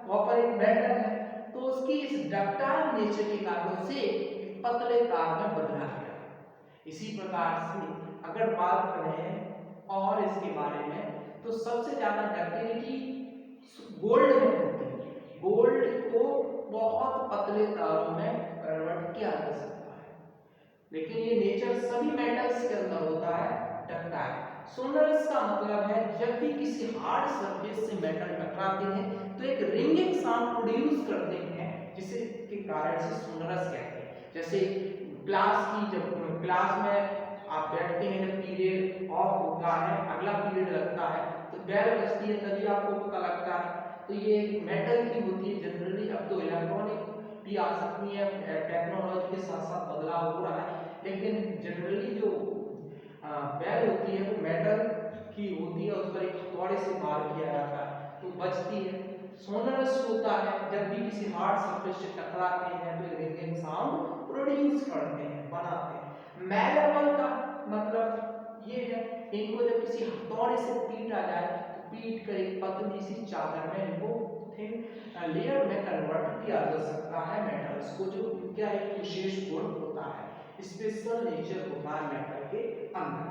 कॉपर एक मेटल है, तो उसकी इस डक्टाइल नेचर के कारण से पतले तार में बदला गया। इसी प्रकार से अगर बात करें और इसके बारे में, तो सबसे ज्यादा डक्टिलिटी गोल्ड में होती है। गोल्ड को बहुत पतले तारों में कन्वर्ट किया जा सकता है, लेकिन ये नेचर सभी मेटल्स के अंदर होता है, डक्टाइल। सोनरस का मतलब है जब भी किसी हार्ड सरफेस से मेटल टकराते हैं तो एक रिंगिंग साउंड प्रोड्यूस करते हैं, जिसे के कारण से सोनरस कहते हैं। जैसे जब क्लास में आप बैठते हैं, जब पीरियड ऑफ होता है, अगला पीरियड लगता है, तो बेल बजती है, तभी आपको पता लगता है। तो ये मेटल की होती है जनरली। अब तो इलेक्ट्रॉनिक भी आ सकती है, टेक्नोलॉजी के साथ साथ बदलाव हो रहा है, लेकिन जनरली जो बेल होती है वो मेटल की होती है, उस पर एक हथौड़े से मार किया जाता है तो बजती है। सोनरस होता है जब भी किसी हार्ड सरफेस से टकराते हैं तो रिंगिंग साउंड प्रोड्यूस करते हैं, बनाते हैं। मेलेबल का मतलब ये है, इनको जब किसी हथौड़े से पीटा जाए तो पीट कर एक पतली सी चादर में इनको थिन लेयर में कन्वर्ट किया जा सकता है मेटल्स को, जो इनका एक विशेष गुण होता है, स्पेशल नेचर होता है मेटल के अंदर।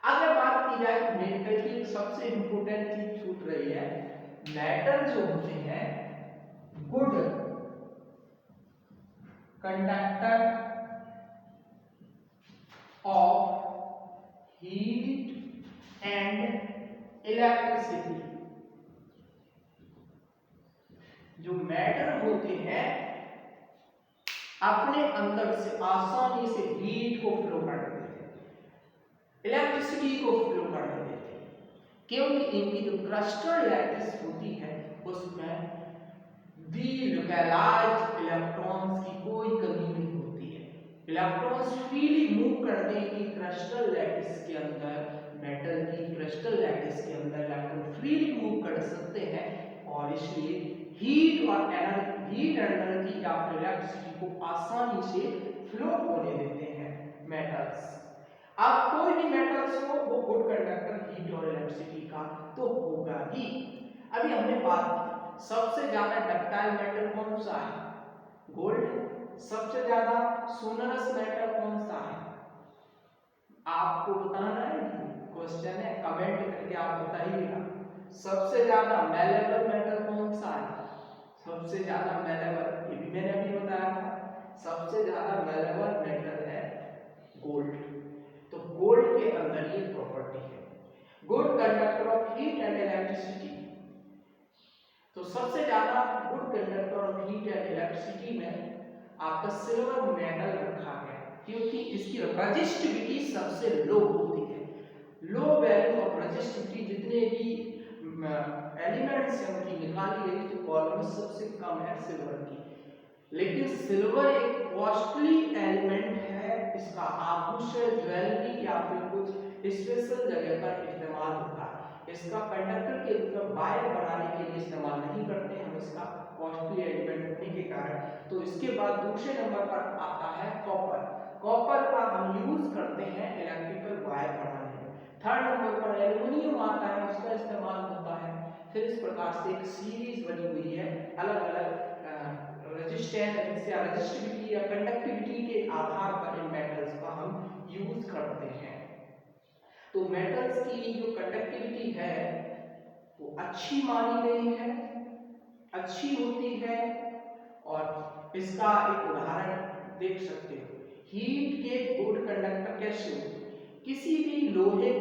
अगर बात की जाए मेटल की सबसे इंपोर्टेंट चीज छूट रही है, मेटल जो होते हैं good conductor of heat and electricity. जो मेटल होते हैं अपने अंदर से आसानी से हीट को फ्लो कर देते हैं, इलेक्ट्रिसिटी को फ्लो कर देते हैं, क्योंकि इनकी जो क्रिस्टल लैटिस होती है उसमें डिलोकलाइज्ड इलेक्ट्रॉन्स की कोई कमी नहीं होती है। इलेक्ट्रॉन्स फ्रीली मूव करते हैं कि क्रिस्टल लैटिस के अंदर, मेटल की क्रिस्टल लैटिस के अंदर इलेक्ट्रॉन फ्रीली मूव कर सकते हैं, और इसलिए हीट और एनर्जी या इलेक्ट्रिसिटी को आसानी से फ्लो होने देते हैं मेटल्स। अब कोई भी मेटल्स हो वो गुड कंडक्टर हीट और इलेक्ट्रिसिटी का तो होगा ही। अभी हमने बात की सबसे ज्यादा डक्टाइल मेटल कौन सा है, गोल्ड। सबसे ज्यादा सोनरस मेटल कौन सा है, आपको बताना है, क्वेश्चन है, कमेंट करके आप बताइएगा। सबसे ज्यादा मेलेबल मेटल कौन सा है, सबसे ज्यादा मेलेबल, ये भी मैंने अभी बताया था, सबसे ज्यादा मेलेबल मेटल है गोल्ड। तो गोल्ड के अंदर ये प्रॉपर्टी है, good conductor of heat and electricity. तो सबसे ज्यादा good conductor of heat and electricity में आपका सिल्वर मेटल रखा गया, क्योंकि इसकी रेजिस्टिविटी सबसे लो होती है। लो वैल्यू ऑफ रेजिस्टिविटी जितने भी एलिमेंट्स हैं उनकी निकाली गई तो कॉलम में सबसे कम है सिल्वर की। लेकिन सिल्वर एक कॉस्टली एलिमेंट है, इसका आभूषण, ज्वेलरी या फिर कुछ स्पेशल जगह पर इस्तेमाल होता है। इसका कंडक्टर के रूप में वायर बनाने के लिए इस्तेमाल नहीं करते हम, इसका कॉस्टली एलिमेंट होने के कारण। तो इसके बाद दूसरे नंबर पर आता है कॉपर। कॉपर का हम यूज करते हैं इलेक्ट्रिकल वायर बनाने में। थर्ड नंबर पर एल्युमिनियम आता है, उसका इस्तेमाल होता है। फिर इस प्रकार से एक सीरीज बनी हुई है अलग अलग रेजिस्टेंस या रेजिस्टिविटी या कंडक्टिविटी के आधार पर इन मेटल्स का हम यूज करते हैं। तो मेटल्स की जो कंडक्टिविटी है वो अच्छी मानी गई है, अच्छी होती है। और इसका एक उदाहरण देख सकते हो, हीट के गुड कंडक्टर कैसे होते हैं? किसी भी लोहे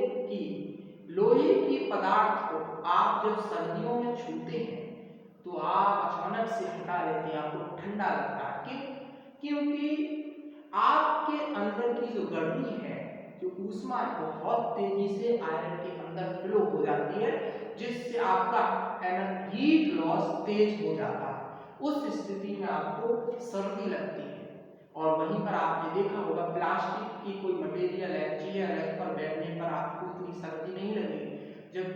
की पदार्थ को आप जब सर्दियों में छूते हैं तो आप अचानक से हटा लेते हैं, आपको ठंडा लगता है। क्यों? क्योंकि आपके अंदर की जो गर्मी है, जो ऊष्मा है, बहुत तेजी से आयरन के अंदर फ्लो हो जाती है, जिससे आपका हीट लॉस तेज हो जाता है। उस स्थिति में आपको सर्दी लगती है। और वहीं पर आपने देखा होगा प्लास्टिक की कोई मटेरियल है, चेयर है, पर बैठने पर आपको इतनी सर्दी नहीं लगेगी। जब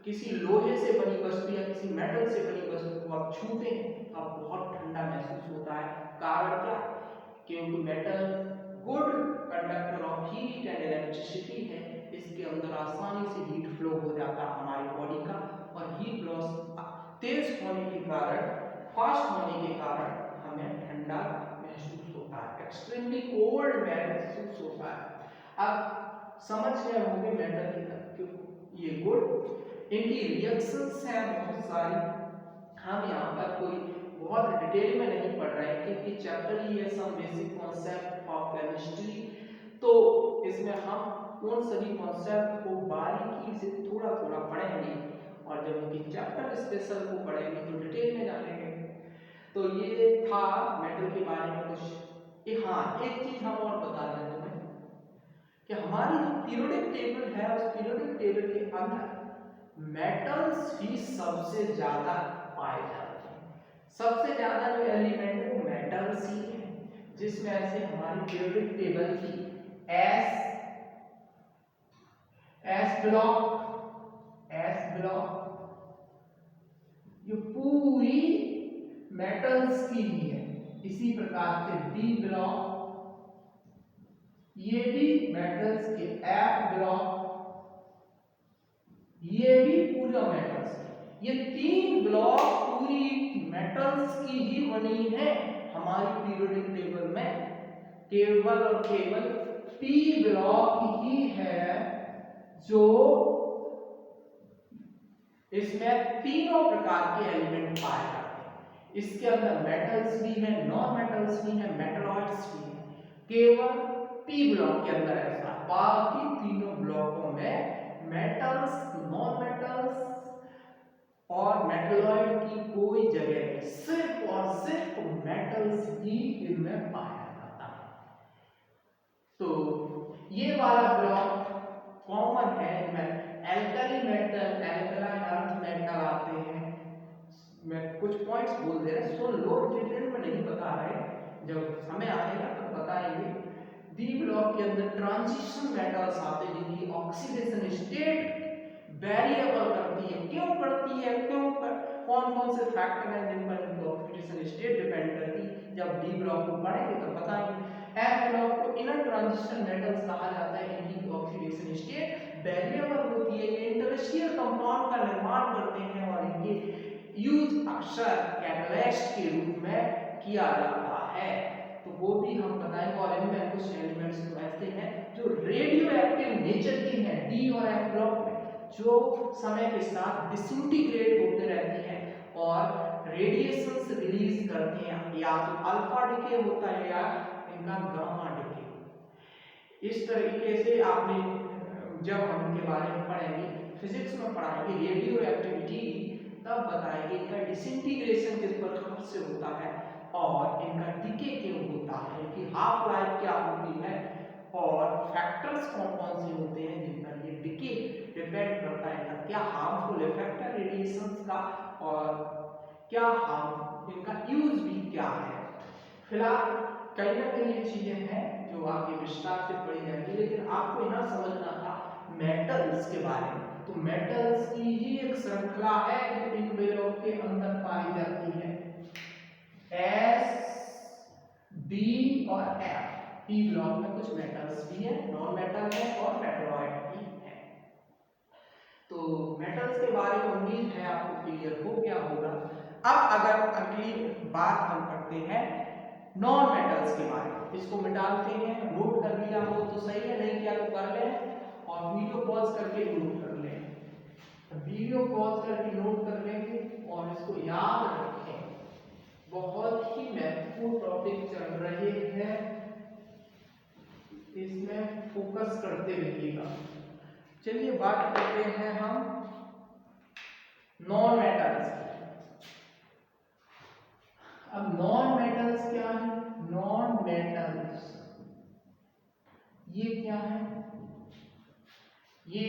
किसी लोहे से बनी वस्तु या किसी मेटल से बनी वस्तु को आप छूते हैं तो आपको बहुत ठंडा महसूस होता है। कारण क्या? क्योंकि metal good conductor of heat and electricity है, इसके अंदर आसानी से हीट फ्लो हो जाता है हमारी बॉडी का, और हीट लॉस तेज होने के कारण, फास्ट होने के कारण हमें ठंडा महसूस होता है, एक्सट्रीमली कोल्ड महसूस होता है। अब समझ गए होंगे मेटल की ये गुड, इनकी रिएक्शंस हैं बहुत सारी। हम यहाँ पर कोई बहुत डिटेल में नहीं पढ़ रहे हैं क्योंकि चैप्टर ही है some basic concept of chemistry. तो इसमें हम उन सभी कॉन्सेप्ट को बारीकी से थोड़ा थोड़ा पढ़ेंगे, और जब उनकी चैप्टर स्पेशल को पढ़ेंगे तो डिटेल में जानेंगे। तो ये था मेटल के बारे में कुछ। हाँ, एक चीज हम और बता दें तुम्हें कि हमारी जो पीरियोडिक टेबल है, उस पीरियोडिक टेबल के अंदर मेटल्स ही सबसे ज्यादा पाए जाते हैं। सबसे ज्यादा जो एलिमेंट है वो मेटल्स ही है, जिसमें ऐसे हमारी पीरियोडिक टेबल की एस ब्लॉक ये पूरी मेटल्स की ही है। इसी प्रकार से डी ब्लॉक ये भी मेटल्स के, एफ ब्लॉक ये भी पूरा मेटल्स की। ये तीन ब्लॉक पूरी मेटल्स की ही बनी है हमारी पीरियोडिक टेबल में। केवल और केवल पी ब्लॉक ही है जो इसमें तीनों प्रकार के एलिमेंट पाए जाते हैं। इसके अंदर मेटल्स भी है, नॉन मेटल्स भी है, मेटलॉइड्स भी है। केवल पी ब्लॉक के अंदर ऐसा, बाकी तीनों ब्लॉकों में मेटल्स, नॉन मेटल्स और मेटलॉइड की कोई जगह नहीं, सिर्फ और सिर्फ मेटल्स ही इनमें पाया जाता है। तो ये वाला ब्लॉक कॉमन है, इनमें alkali metal, alkaline earth metal आते हैं। मैं कुछ पॉइंट्स बोल दे रहे, सुन लो, डिटेल में नहीं बता रहे, जब समय आएगा तो बताएंगे। डी ब्लॉक के अंदर ट्रांजिशन मेटल्स आते हैं जिनकी ऑक्सीडेशन स्टेट वेरिएबल करती है। क्यों करती है? कौन कौन से फैक्टर हैं जिन पर इनकी ऑक्सीडेशन स्टेट डिपेंड करती है, जब डी ब्लॉक को पढ़ेंगे तो बताएंगे। एफ ब्लॉक को इनर ट्रांजिशन मेटल्स कहा जाता है, इनकी ऑक्सीडेशन स्टेट वेरिएबल होती है। ये इंटरस्टिशियल कंपाउंड का निर्माण करते हैं और इनके यूज अक्सर कैटलिस्ट के रूप में किया जाता है, तो वो भी हम बताएंगे। और इनमें कुछ एलिमेंट्स तो ऐसे हैं जो रेडियो एक्टिव नेचर के हैं, डी और एफ ब्लॉक में, जो समय के साथ डिसइंटीग्रेट होते रहते हैं और रेडिएशंस रिलीज करते हैं, या तो अल्फा डिके होता है या इनका गामा डिके। इस तरीके से आपने, जब हम इनके बारे में पढ़ेंगे, फिजिक्स में पढ़ाएंगे रेडियो एक्टिविटी, तब बताएंगे इनका डिसइंटीग्रेशन किस प्रकार से होता है और इनका डिके क्यों होता है, इनकी हाफ लाइफ क्या होती है, और फैक्टर्स कौन कौन से होते हैं जिन पर ये डिके डिपेंड करता है, इनका क्या हार्मफुल इफेक्ट है रेडिएशंस का, और क्या हार्म, इनका यूज भी क्या है। फिलहाल कई ना कई ये चीजें हैं जो आगे विस्तार से पढ़ी जाएंगी, लेकिन आपको यहाँ समझना था मेटल्स के बारे में। तो मेटल्स की ही एक श्रृंखला है जो इन ब्लॉक के अंदर पाई जाती है, एस, डी और एफ। पी ब्लॉक में कुछ मेटल्स भी है, नॉन मेटल है और मेटलॉइड भी है। तो मेटल्स के बारे में उम्मीद है आपको क्लियर हो गया होगा। अब अगर अगली बात हम करते हैं नॉन मेटल्स के बारे में, इसको मिटाते हैं। नोट कर लिया हो तो सही है, नहीं किया तो कर लें और वीडियो पॉज करके नोट कर लें। वीडियो पॉज करके नोट कर लेंगे और इसको याद रखें। बहुत ही महत्वपूर्ण टॉपिक चल रहे हैं, इसमें फोकस करते रहिएगा। चलिए बात करते हैं हम नॉन मेटल्स। अब नॉन मेटल्स क्या है? नॉन मेटल्स ये क्या है? ये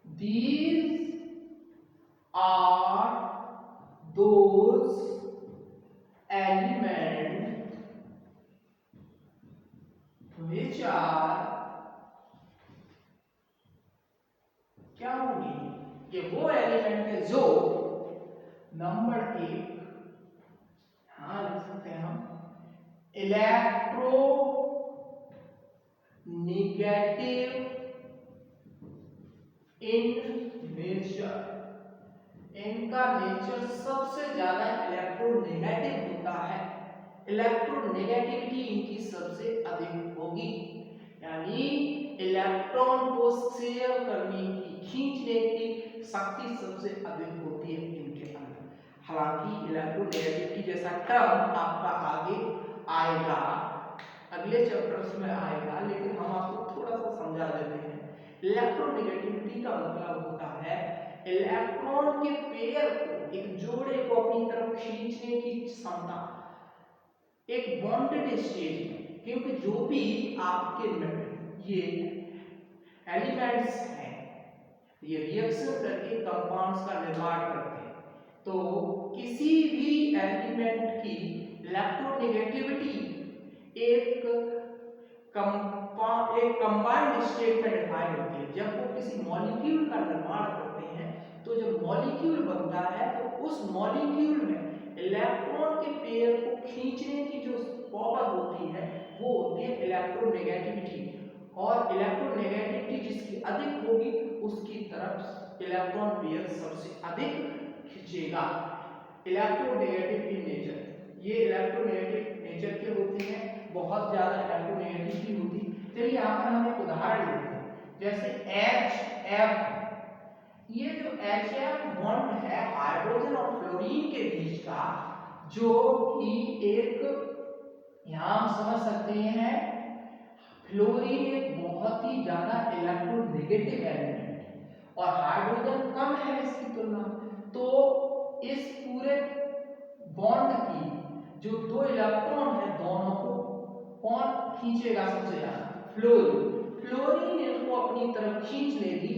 these are those elements which are क्या होंगे? ये वो एलिमेंट है जो नंबर 1 हाँ लिख सकते हैं हम इलेक्ट्रो नेगेटिव इन नेचर। इनका नेचर सबसे ज्यादा इलेक्ट्रोनेगेटिव होता है। इलेक्ट्रोनेगेटिविटी इनकी सबसे अधिक होगी, यानी इलेक्ट्रॉन को शेयर करने की, खींचने की शक्ति सबसे अधिक होती है इनके अंदर। हालांकि इलेक्ट्रोनेगेटिविटी जैसा टर्म आपका आगे आएगा, अगले चैप्टर्स में आएगा, लेकिन हम आपको थोड़ा सा समझा देते हैं। इलेक्ट्रोनेगेटिविटी का मतलब होता है इलेक्ट्रॉन के पेयर को, एक जोड़े को अपनी तरफ खींचने की क्षमता एक बॉन्डेड स्टेज में। क्योंकि जो भी आपके ये एलिमेंट्स हैं, ये रिएक्शन करके कंपाउंड्स का निर्माण करते हैं, तो किसी भी एलिमेंट की इलेक्ट्रोनेगेटिविटी एक कंबाइंड स्टेट में डिफाइन होती है। जब वो किसी मॉलिक्यूल का निर्माण करते हैं, तो जब मॉलिक्यूल बनता है तो उस मॉलिक्यूल में इलेक्ट्रॉन के पेयर को खींचने की जो पावर होती है वो होती है इलेक्ट्रोनेगेटिविटी। और इलेक्ट्रोनेगेटिविटी जिसकी अधिक होगी उसकी तरफ इलेक्ट्रॉन पेयर सबसे अधिक खींचेगा। इलेक्ट्रोनेगेटिव इन नेचर, ये इलेक्ट्रोनेगेटिव नेचर के होते हैं, बहुत ज्यादा इलेक्ट्रोनेगेटिविटी होती है। चलिए यहाँ पर हम एक उदाहरण लेते हैं, जैसे HF। ये जो HF बॉन्ड है हाइड्रोजन और फ्लोरीन के बीच का, जो कि एक यहाँ हम समझ सकते हैं फ्लोरीन एक बहुत ही ज्यादा इलेक्ट्रोनेगेटिव एलिमेंट है और हाइड्रोजन कम है इसकी तुलना में। तो इस पूरे बॉन्ड की जो दो इलेक्ट्रॉन है, दोनों को कौन खींचेगा सबसे ज्यादा? फ्लोरीन। फ्लोरीन इनको अपनी तरफ खींच लेगी,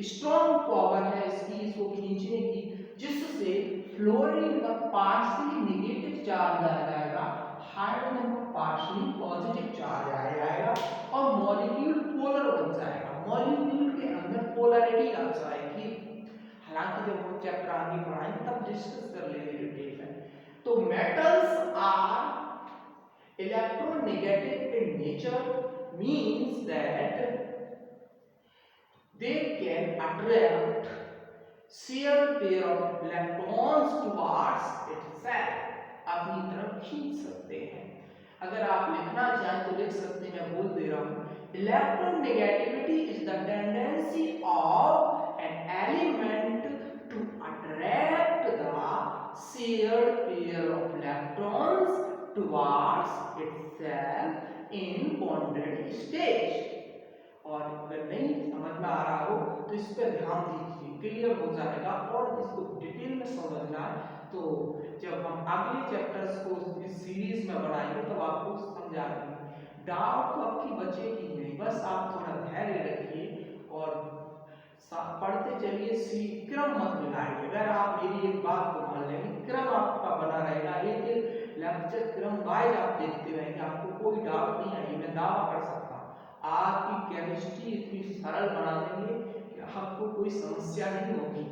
स्ट्रॉन्ग पावर है इसकी इसको खींचने की, जिससे फ्लोरीन का पार्शियली नेगेटिव चार्ज आ जाएगा, हाइड्रोजन का पार्शियली पॉजिटिव चार्ज आ जाएगा और मॉलिक्यूल पोलर बन जाएगा। मॉलिक्यूल के अंदर पोलैरिटी आ जाएगी। हालांकि जब हम चैप्टर आगे पढ़ाएंगे तब डिस्कस कर लेंगे डिटेल में। तो metals are electronegative in nature means that they can attract shared pair of electrons towards itself, अपनी तरफ खींच सकते हैं। अगर आप लिखना चाहें तो लिख सकते हैं, मैं बोल दे रहा हूं, electronegativity is the tendency of an element to attract the shared pair of electrons towards itself in bonded stage। और अगर नहीं समझ में आ रहा हो तो इस पर ध्यान दीजिए, क्लियर हो जाएगा। और इसको डिटेल में समझना है तो जब हम अगले चैप्टर्स को इस सीरीज में बनाएंगे तब आपको समझा देंगे। डाउट तो आपकी बचेगी नहीं, बस आप थोड़ा धैर्य रखिए और पढ़ते चलिए, क्रम मत मिलाइए। अगर आप मेरी एक बात को मान लेंगे, क्रम आपका बना रहेगा, एक लेक्चर क्रम वाइज आप देखते रहेंगे, आपको कोई डाउट नहीं आएगी। मैं दावा कर सकता हूँ आपकी केमिस्ट्री इतनी सरल बना देंगे कि आपको कोई समस्या नहीं होगी।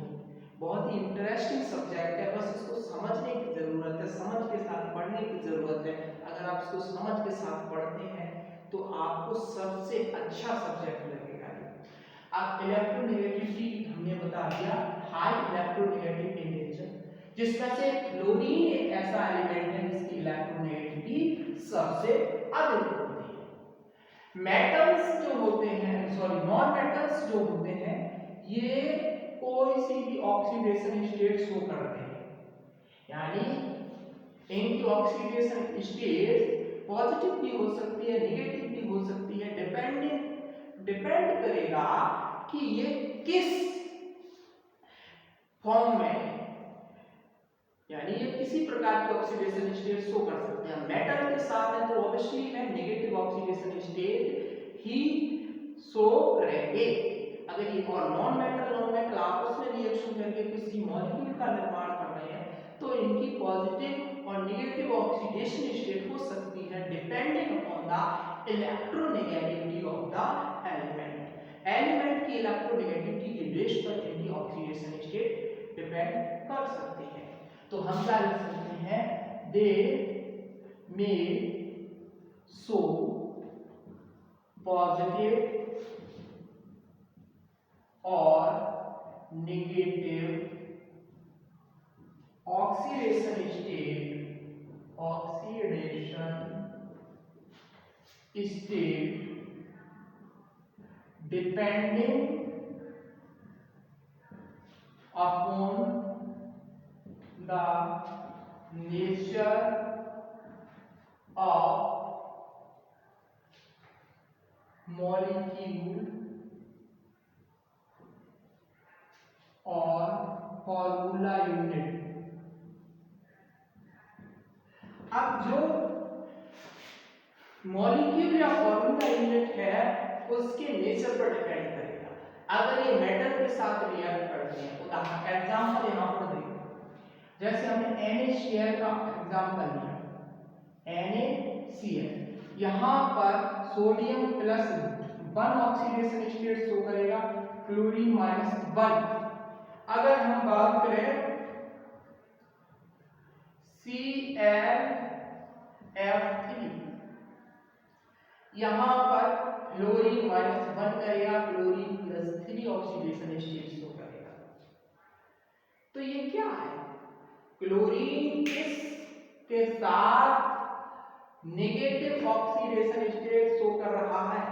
बहुत ही इंटरेस्टिंग सब्जेक्ट है, बस इसको समझने की जरूरत है, समझ के साथ पढ़ने की जरूरत है। अगर आप इसको समझ के साथ पढ़ते तो आपको सबसे अच्छा सब्जेक्ट लगेगा। अब इलेक्ट्रोनेगेटिविटी हमने बता दिया, हाई इलेक्ट्रोनेगेटिव इन नेचर, जिसमें से क्लोरीन एक ऐसा एलिमेंट है जिसकी इलेक्ट्रोनेगेटिविटी सबसे अधिक होती है। मेटल्स जो होते हैं, सॉरी नॉन मेटल्स जो होते हैं, ये कोई सी भी ऑक्सीडेशन स्टेट शो करते हैं, यानी इनकी ऑक्सीडेशन स्टेट पॉजिटिव भी हो सकती है, नेगेटिव भी हो सकती है, डिपेंड करेगा कि ये किस फॉर्म में है, यानी ये किसी प्रकार की ऑक्सीडेशन स्टेट शो कर सकते हैं। मेटल के साथ है तो ऑब्वियसली है नेगेटिव ऑक्सीडेशन स्टेट ही शो करेंगे। अगर ये और नॉन मेटल आपस में रिएक्शन करके किसी मॉलिक्यूल का निर्माण कर रहे हैं तो इनकी पॉजिटिव और नेगेटिव ऑक्सीडेशन स्टेट हो सकती है depending upon the electronegativity of the element की इलेक्ट्रोनेगेटिविटी के बेस पर इनकी ऑक्सीडेशन स्टेट डिपेंड कर सकती है। तो हम क्या लिख सकते हैं, दे मे शो पॉजिटिव और negative oxidation state depending upon the nature of molecule और फॉर्मूला यूनिट। अब जो मॉलिक्यूल या फॉर्मूला यूनिट है उसके नेचर पर डिपेंड करेगा। अगर ये मेटल के साथ रिएक्ट करते हैं, उदाहरण एग्जांपल यहां पर देखो, जैसे हमने NaCl का एग्जांपल लिया, NaCl यहां पर sodium plus 1 oxidation state show करेगा, क्लोरीन -1। अगर हम बात करें ClF3, यहां पर क्लोरीन -1 करेगा, क्लोरीन +3 ऑक्सीडेशन स्टेट शो करेगा। तो ये क्या है, क्लोरीन के साथ नेगेटिव ऑक्सीडेशन स्टेट शो कर रहा है,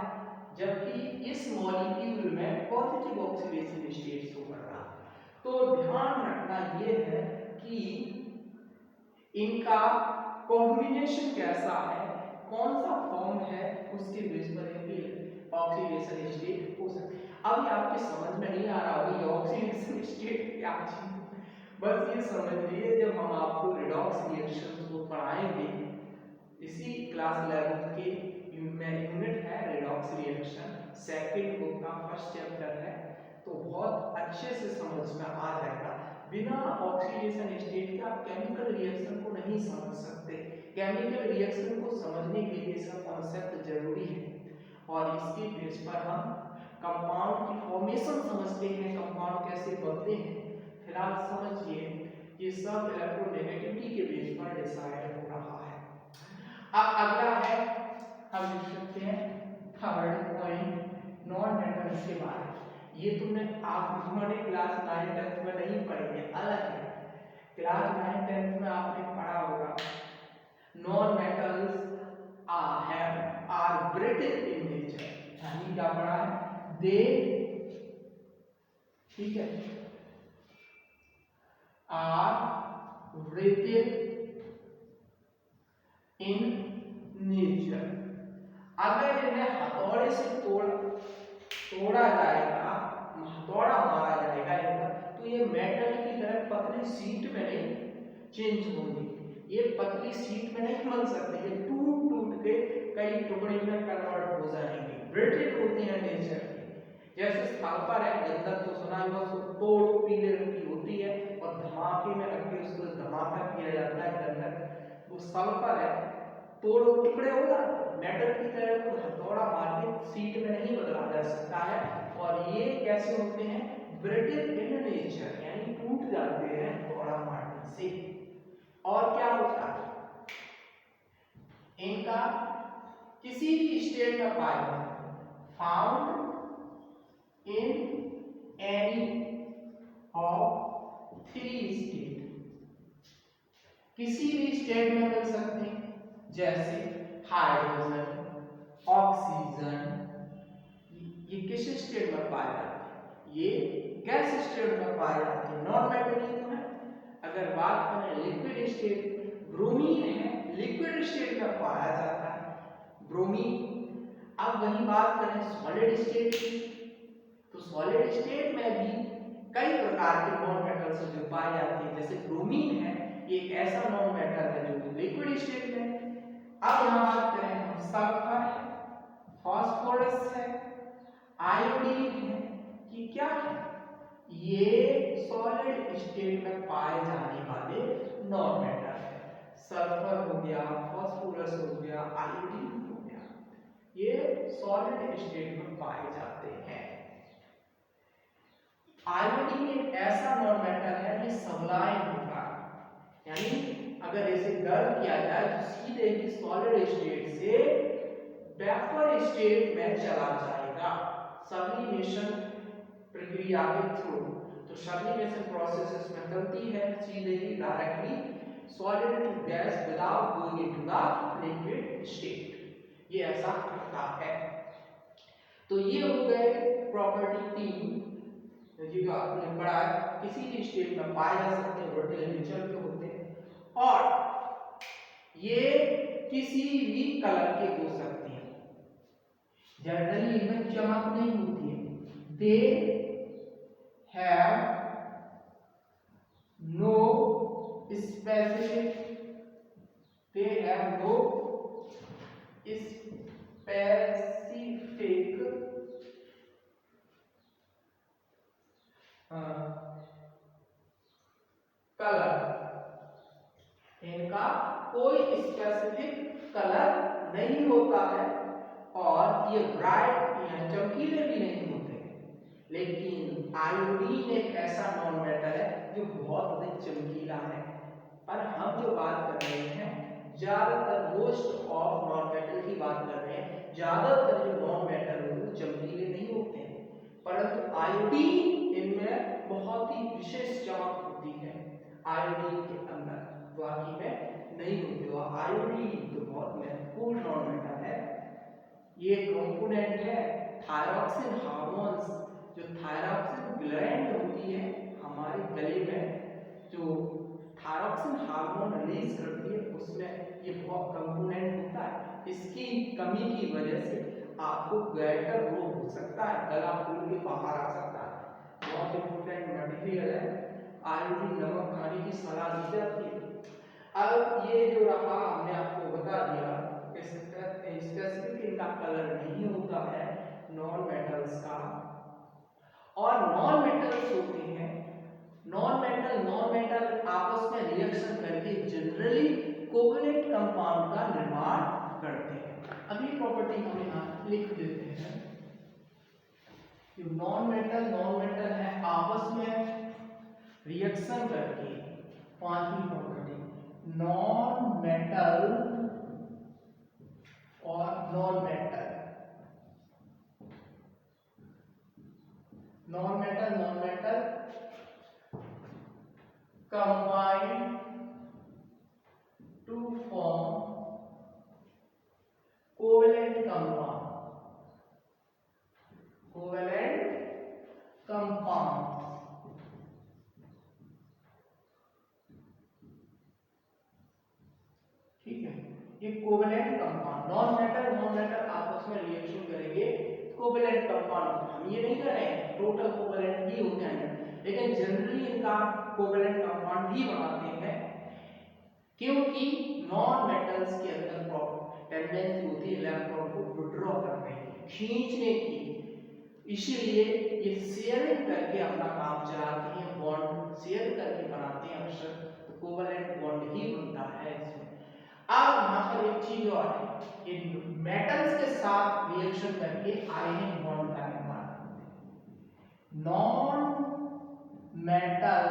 जबकि इस मॉलिक्यूल में पॉजिटिव ऑक्सीडेशन स्टेट शो कर रहा है। तो ध्यान रखना यह है कि इनका कॉम्बिनेशन कैसा है, कौन सा फॉर्म है, उसके बेस पर इनकी ऑक्सीडेशन स्टेट हो सकती है। अभी आपके समझ में नहीं आ रहा होगा ये ऑक्सीडेशन स्टेट क्या चीज, बस ये समझ लीजिए जब हम आपको रिडॉक्स रिएक्शंस को पढ़ाएंगे, इसी क्लास 11 के यूनिट है रिडॉक्स रिएक्शन, सेकंड बुक का फर्स्ट चैप्टर है, तो बहुत अच्छे से समझ में आ जाएगा। बिना ऑक्सीडेशन स्टेट के आप केमिकल रिएक्शन को नहीं समझ सकते। केमिकल रिएक्शन को समझने के लिए इसका कॉन्सेप्ट जरूरी है, और इसके बेस पर हम कंपाउंड की फॉर्मेशन समझते हैं, कंपाउंड कैसे बनते हैं। फिलहाल समझिए ये सब इलेक्ट्रोनेगेटिविटी के बेस पर डिसाइड हो रहा है। अब अगला है, हम लिख सकते हैं थर्ड पॉइंट, नॉन मेटल्स के बारे में। ये तुमने आप हमारे क्लास 9 10 में नहीं पढ़ेंगे, अलग है। क्लास 9 10 में आपने पढ़ा होगा non metals are brittle in nature, यानी क्या पढ़ा है, दे, ठीक है, आर ब्रिटल इन नेचर। अगर इन्हें हथौड़े से तोड़ा जाएगा, हथौड़ा मारा जाएगा इनका, तो ये मेटल की तरह पतली शीट में नहीं चेंज होंगी, ये पतली शीट में नहीं बन सकते, ये टूट टूट के कई टुकड़े में कन्वर्ट हो जाएंगे, ब्रिटल होती है नेचर की। जैसे सल्फर है, गंधक तो सुना ही, उसको तोड़ो पीले रंग की होती है और धमाके में रख के उसको धमाका किया जाता है गंधक, वो सल्फर है, तोड़ो टुकड़े हो जाते हैं। मेटल की तरह को हथौड़ा मार के सीट में नहीं बदला जा सकता है, और ये कैसे होते हैं, ब्रिटल इन नेचर, यानी टूट जाते हैं हथौड़ा मारने से। और क्या होता है, इनका किसी भी स्टेट में पाए जाते हैं, found in any of 3 state, किसी भी स्टेट में मिल सकते हैं, जैसे हाइड्रोजन, ऑक्सीजन, ये किस स्टेट में पाए जाते हैं, ये गैस स्टेट में पाए जाते हैं, नॉन मेटालिक तो है। अगर बात करें लिक्विड स्टेट, ब्रोमीन है, लिक्विड स्टेट में पाया जाता है ब्रोमीन। अब वही बात करें सॉलिड स्टेट की, तो सॉलिड स्टेट में भी कई प्रकार के नॉन मेटल्स जो पाए जाते हैं, जैसे ब्रोमीन है, ये एक ऐसा नॉन मेटल है जो लिक्विड स्टेट में। अब यहाँ बात करें हम सल्फर है, फास्फोरस है, आयोडीन है, ये क्या है, ये सॉलिड स्टेट में पाए जाने वाले नॉन मेटल है। सल्फर हो गया, फास्फोरस हो गया, आयोडीन हो गया, ये सॉलिड स्टेट में पाए जाते हैं। आयोडीन एक ऐसा नॉन मेटल है ये सबलाइन होता है, यानी अगर इसे गर्म किया जाए तो सीधे ही सॉलिड स्टेट से वेपर स्टेट में चला जाएगा सब्लिमेशन प्रक्रिया के थ्रू। तो सब्लिमेशन प्रोसेस इसमें चलती है, सीधे ही directly solid to gas without going into the liquid state, ये ऐसा करता है। तो ये हो गए प्रॉपर्टी 3 जो आपने पढ़ा है, किसी भी स्टेट में पाए जा सकते हैं, वोलेटाइल नेचर के होते हैं, और ये किसी भी कलर के हो सकते हैं, जनरली इनमें चमक नहीं होती है, they have no specific, they have no specific colour, इनका कोई स्पेसिफिक कलर नहीं होता है, और ये ब्राइट या चमकीले भी नहीं होते। लेकिन आयोडीन एक ऐसा नॉन मेटल है जो बहुत अधिक चमकीला है। पर हम जो बात कर रहे हैं ज्यादातर मोस्ट ऑफ नॉन मेटल की बात कर रहे हैं, ज्यादातर जो नॉन मेटल होते हैं चमकीले नहीं होते हैं, परंतु आयोडीन इनमें बहुत ही विशेष चमक होती है आयोडीन के अंदर, बाकी में नहीं होती। और आयोडीन तो बहुत महत्वपूर्ण नॉन मेटल है, ये कंपोनेंट है थायरॉक्सिन हार्मोन्स, जो थायरॉक्सिन ग्लैंड होती है हमारे गले में, जो थायरॉक्सिन हार्मोन रिलीज करती है, उसमें ये बहुत कंपोनेंट होता है। इसकी कमी की वजह से आपको गैटर रोग हो सकता है, गला फूल के बाहर आ सकता है। बहुत इंपॉर्टेंट मटेरियल है, आयोडीन नमक खाने की सलाह दी जाती है। अब ये जो रहा हमने आपको बता दिया, स्पेसिफिक इनका कलर नहीं होता है नॉन मेटल्स का, और नॉन मेटल्स होते हैं, नॉन मेटल आपस में रिएक्शन करके जनरली कोवलेंट कंपाउंड का निर्माण करते हैं। अगली प्रॉपर्टी हम यहाँ लिख देते हैं, जो नॉन मेटल है आपस में रिएक्शन करके, 5वीं प्रॉपर्टी, नॉन मेटल और non metal combine to form covalent compound, ठीक है। ये कोवेलेंट कंपाउंड, नॉन मेटल आपस में रिएक्शन करेंगे, कोवेलेंट कंपाउंड। हम ये नहीं कर रहे हैं टोटल कोवेलेंट ही होते हैं, लेकिन जनरली इनका कोवेलेंट कंपाउंड ही बनाते हैं, क्योंकि नॉन मेटल्स के अंदर टेंडेंसी होती है इलेक्ट्रॉन को विड्रॉ करने की, खींचने की, इसीलिए ये शेयरिंग करके अपना काम चलाते हैं, बॉन्ड शेयर करके बनाते हैं अक्सर, तो कोवेलेंट बॉन्ड ही बनता है इसमें। अब यहाँ पर एक चीज और है, इन मेटल्स के साथ रिएक्शन करके आयनिक बॉन्ड का निर्माण करते हैं। Non metal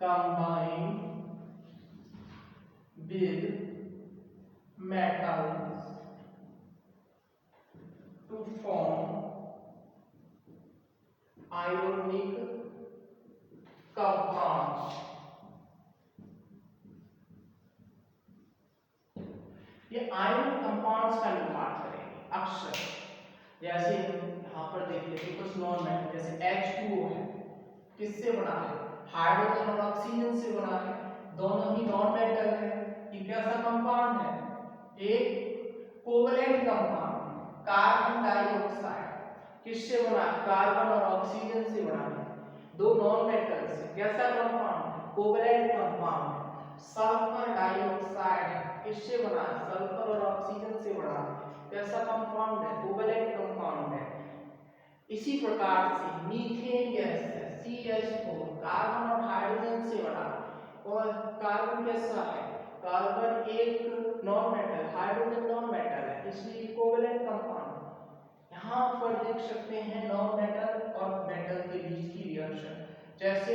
combine with metals form ionic compound। ये आयनिक कंपाउंड्स का हम बात करेंगे अक्सर, जैसे यहाँ पर देख लेते कुछ नॉन मेटल जैसे H2O है, किससे बना है? हाइड्रोजन और ऑक्सीजन से बना है, दोनों ही नॉन मेटल है। ये कैसा कंपाउंड है? एक कोवलेंट कंपाउंड। कार्बन डाइऑक्साइड किससे बना है? कार्बन और ऑक्सीजन से बना है, दो नॉन मेटल से। कैसा compound? Covalent compound. Sulphur dioxide किससे बना है? सल्फर और ऑक्सीजन से बना है, कैसा कंपाउंड है? कोवलेंट कंपाउंड है। इसी प्रकार से मीथेन गैस है CH4, कार्बन और हाइड्रोजन से बना, और कार्बन कैसा है? कार्बन एक non metal, hydrogen non metal है, इसलिए कोवलेंट कंपाउंड। यहाँ पर देख सकते हैं नॉन मेटल और मेटल के बीच की रिएक्शन, जैसे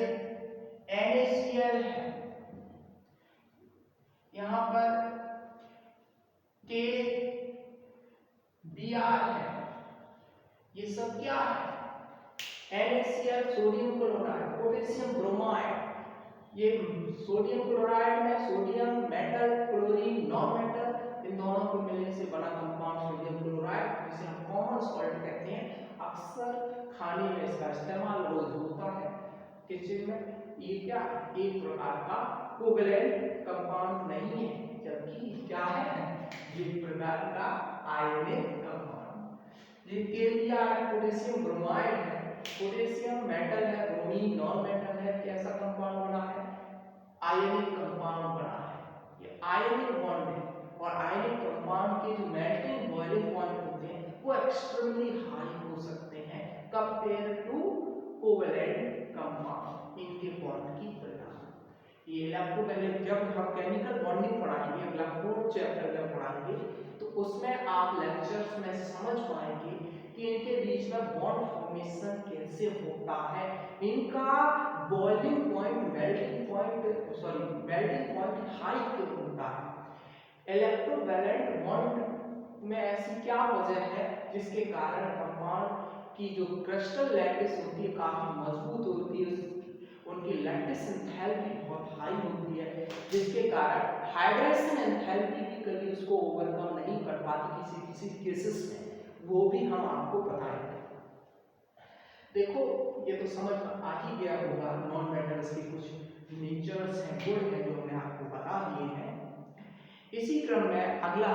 NaCl है, यहाँ पर KBr है, ये सब क्या है? NaCl sodium chloride, potassium bromide. ये सोडियम क्लोराइड में sodium metal, chlorine non metal, इन दोनों को मिलने से बना कंपाउंड सोडियम क्लोराइड, जिसे हम कॉमन सॉल्ट कहते हैं। अक्सर खाने में इसका इस्तेमाल रोज होता है। किस चीज में? ये क्या एक प्रकार का कोवलेंट कंपाउंड नहीं है, जबकि क्या है? ये प्रकार का आयनिक कंपाउंड। ये KBr पोटेशियम ब्रोमाइड है, पोटेशियम मेटल है, ब्रोमीन नॉन मेटल है, कैसा कंपाउंड बना है? आयनिक कंपाउंड बना है। ये आयनिक बॉन्ड है, और आयनिक कंपाउंड के जो मेल्टिंग बॉइलिंग पॉइंट होते हैं वो एक्सट्रीमली हाई हो सकते हैं कंपेयर टू कोवलेंट कंपाउंड, इनके बॉन्ड की तुलना। ये इलेक्ट्रोकेमिकल, जब हम केमिकल बॉन्डिंग पढ़ाएंगे अगला 4th चैप्टर में पढ़ाएंगे, तो उसमें आप लेक्चर्स में समझ पाएंगे कि इनके बीच में बॉन्ड फॉर्मेशन कैसे होता है, इनका boiling point, melting point high क्यों होता है। इलेक्ट्रोवैलेंट बॉन्ड में ऐसी क्या वजह है जिसके कारण कंपाउंड की जो क्रिस्टल लैटिस होती है काफी मजबूत होती है, उनकी लैटिस एंथैल्पी बहुत हाई होती है, जिसके कारण हाइड्रेशन एंथैल्पी भी कभी उसको ओवरकम नहीं कर पाती किसी किसी केसेस में, वो भी हम आपको बताएंगे। देखो ये तो समझ में आ ही गया होगा, नॉन मेटल्स के कुछ नेचर्स हैं, गुण हैं, जो हमने आपको बता दिए हैं। इसी क्रम में अगला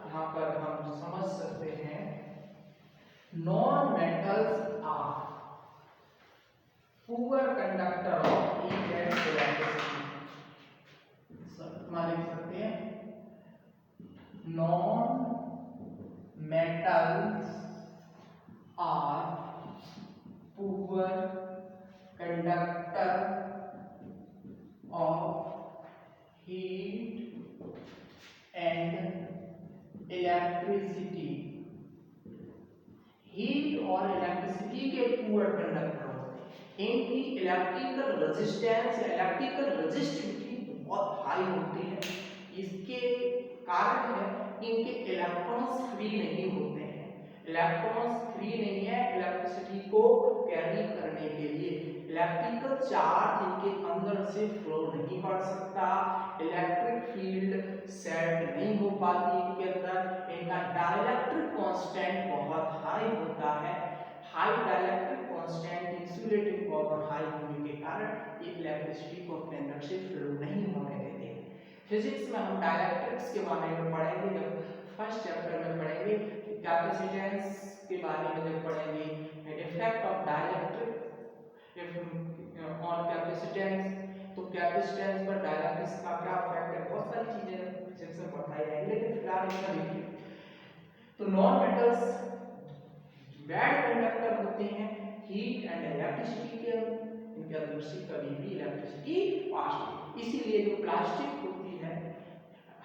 यहाँ पर हम समझ सकते हैं, non metals are poor conductor of heat and electricity. लिख सकते हैं non metals are poor conductor of heat and electricity. Heat और इलेक्ट्रिसिटी के पुअर कंडक्टर होते हैं, इनकी इलेक्ट्रिकल रेजिस्टेंस या इलेक्ट्रिकल रेजिस्टिविटी बहुत हाई होती है। इसके कारण है कि इनके इलेक्ट्रॉन्स फ्री नहीं होते हैं, इलेक्ट्रॉन्स फ्री नहीं है इलेक्ट्रिसिटी को कैरी करने के लिए, इलेक्ट्रिकल चार्ज इनके अंदर से फ्लो नहीं कर सकता, इलेक्ट्रिक फील्ड सेट नहीं हो पाती इनके अंदर, इनका डाइलेक्ट्रिक कांस्टेंट बहुत हाई होता है। High dielectric constant, insulating power high होने के कारण ये इलेक्ट्रिसिटी को अपने अंदर से फ्लो नहीं होने देते। फिजिक्स में हम डाइलेक्ट्रिक्स के बारे में पढ़ेंगे, जब फर्स्ट चैप्टर में पढ़ेंगे, कैपेसिटेंस के बारे में जब पढ़ेंगे, effect of dielectric on capacitance, तो कैपेसिटेंस पर डाइलेक्ट्रिक्स का क्या इफेक्ट है, बहुत सारी चीजें फिजिक्स में पढ़ाई जाएंगी, लेकिन फिलहाल इसका देखिए। तो नॉन मेटल्स बैड कंडक्टर होते हैं हीट एंड इलेक्ट्रिसिटी के, इनके अंदर से कभी भी इलेक्ट्रिसिटी पास नहीं। इसीलिए जो प्लास्टिक होती है,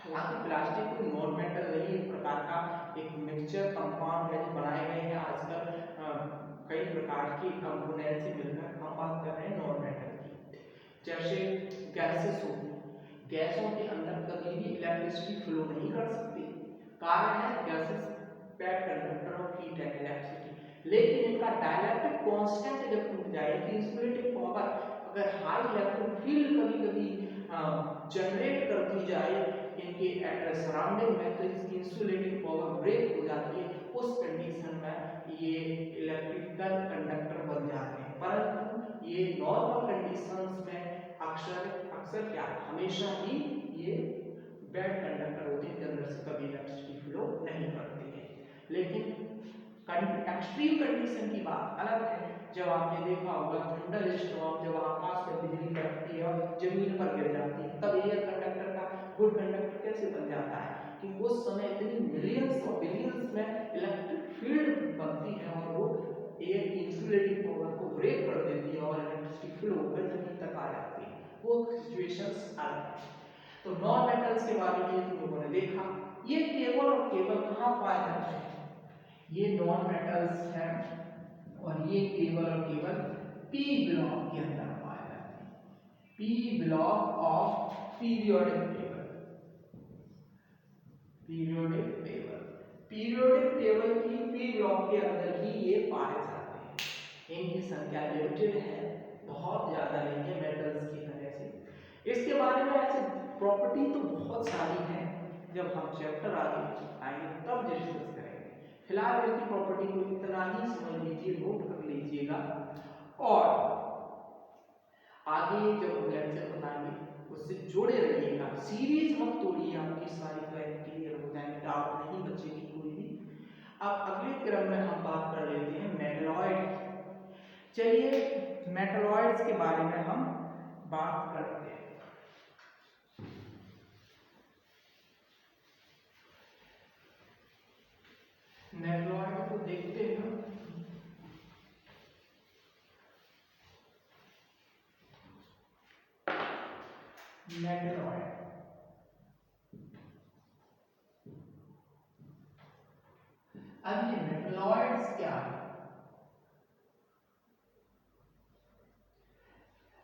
हालांकि प्लास्टिक कोई नॉन मेटल नहीं, एक प्रकार का एक मिक्सचर कंपाउंड है जो बनाए गए हैं आजकल कई प्रकार के कंपोनेंट से मिलकर, हम बात कर रहे हैं नॉन मेटल की। जैसे गैसेस होती हैं, गैसों के अंदर कभी भी इलेक्ट्रिसिटी फ्लो नहीं कर सकती, कारण है gases bad conductor of heat and electricity. लेकिन इनका डाइलेक्ट्रिक कांस्टेंट जब टूट जाए, इंसुलेटिंग पावर अगर हाई इलेक्ट्रिक फील्ड कभी कभी जनरेट कर दी जाए इनके सराउंडिंग में, तो इसकी इंसुलेटिंग पावर ब्रेक हो जाती है। उस कंडीशन में ये इलेक्ट्रिकल कंडक्टर बन जाते हैं। परंतु ये नॉर्मल कंडीशंस में अक्सर क्या हमेशा ही ये बैड कंडक्टर होते हैं, इनके अंदर से कभी इलेक्ट्रिसिटी फ्लो नहीं करती है। लेकिन एक्सट्रीम कंडीशन की बात अलग है। जब आपने देखा होगा थंडर स्टॉर्म, जब आकाश में बिजली कड़कती है और जमीन पर गिर जाती है, तब एयर कंडक्टर का गुड कंडक्टर कैसे बन जाता है कि उस समय इतनी मिलियंस और बिलियंस में इलेक्ट्रिक फील्ड बनती है और वो एयर की इंसुलेटिंग पावर को ब्रेक कर देती है और इलेक्ट्रिसिटी फ्लो होकर जमीन तक आ जाती है। वो सिचुएशंस अलग है। तो नॉन मेटल्स के बारे में तुम लोगों ने देखा, ये केवल और केवल कहाँ पाए जाते हैं, ये नॉन मेटल्स हैं और ये केवल और केवल पी ब्लॉक के अंदर पाए जाते हैं। P block of periodic table. Periodic table, periodic table की पी ब्लॉक के अंदर ही ये पाए जाते हैं। इनकी संख्या लिमिटेड है, बहुत ज्यादा नहीं है मेटल्स की तरह से। इसके बारे में ऐसे प्रॉपर्टी तो बहुत सारी है, जब हम चैप्टर आगे आएंगे तब डिस्कस करेंगे। फिलहाल इसकी प्रॉपर्टी को इतना ही समझ लीजिए, नोट कर लीजिएगा, और आगे जब हम लेक्चर बनाएंगे उससे जुड़े रहिएगा। सीरीज मत तोड़िए, आपकी सारी क्लियर हो जाएंगे, डाउट नहीं बचेगी कोई भी। अब अगले क्रम में हम बात कर लेते हैं मेटलॉइड। चलिए मेटलॉइड्स के बारे में हम बात करते हैं। मेटलॉइड को देखते हैं। मेटलॉइड अब ये मेटलॉइड्स क्या है?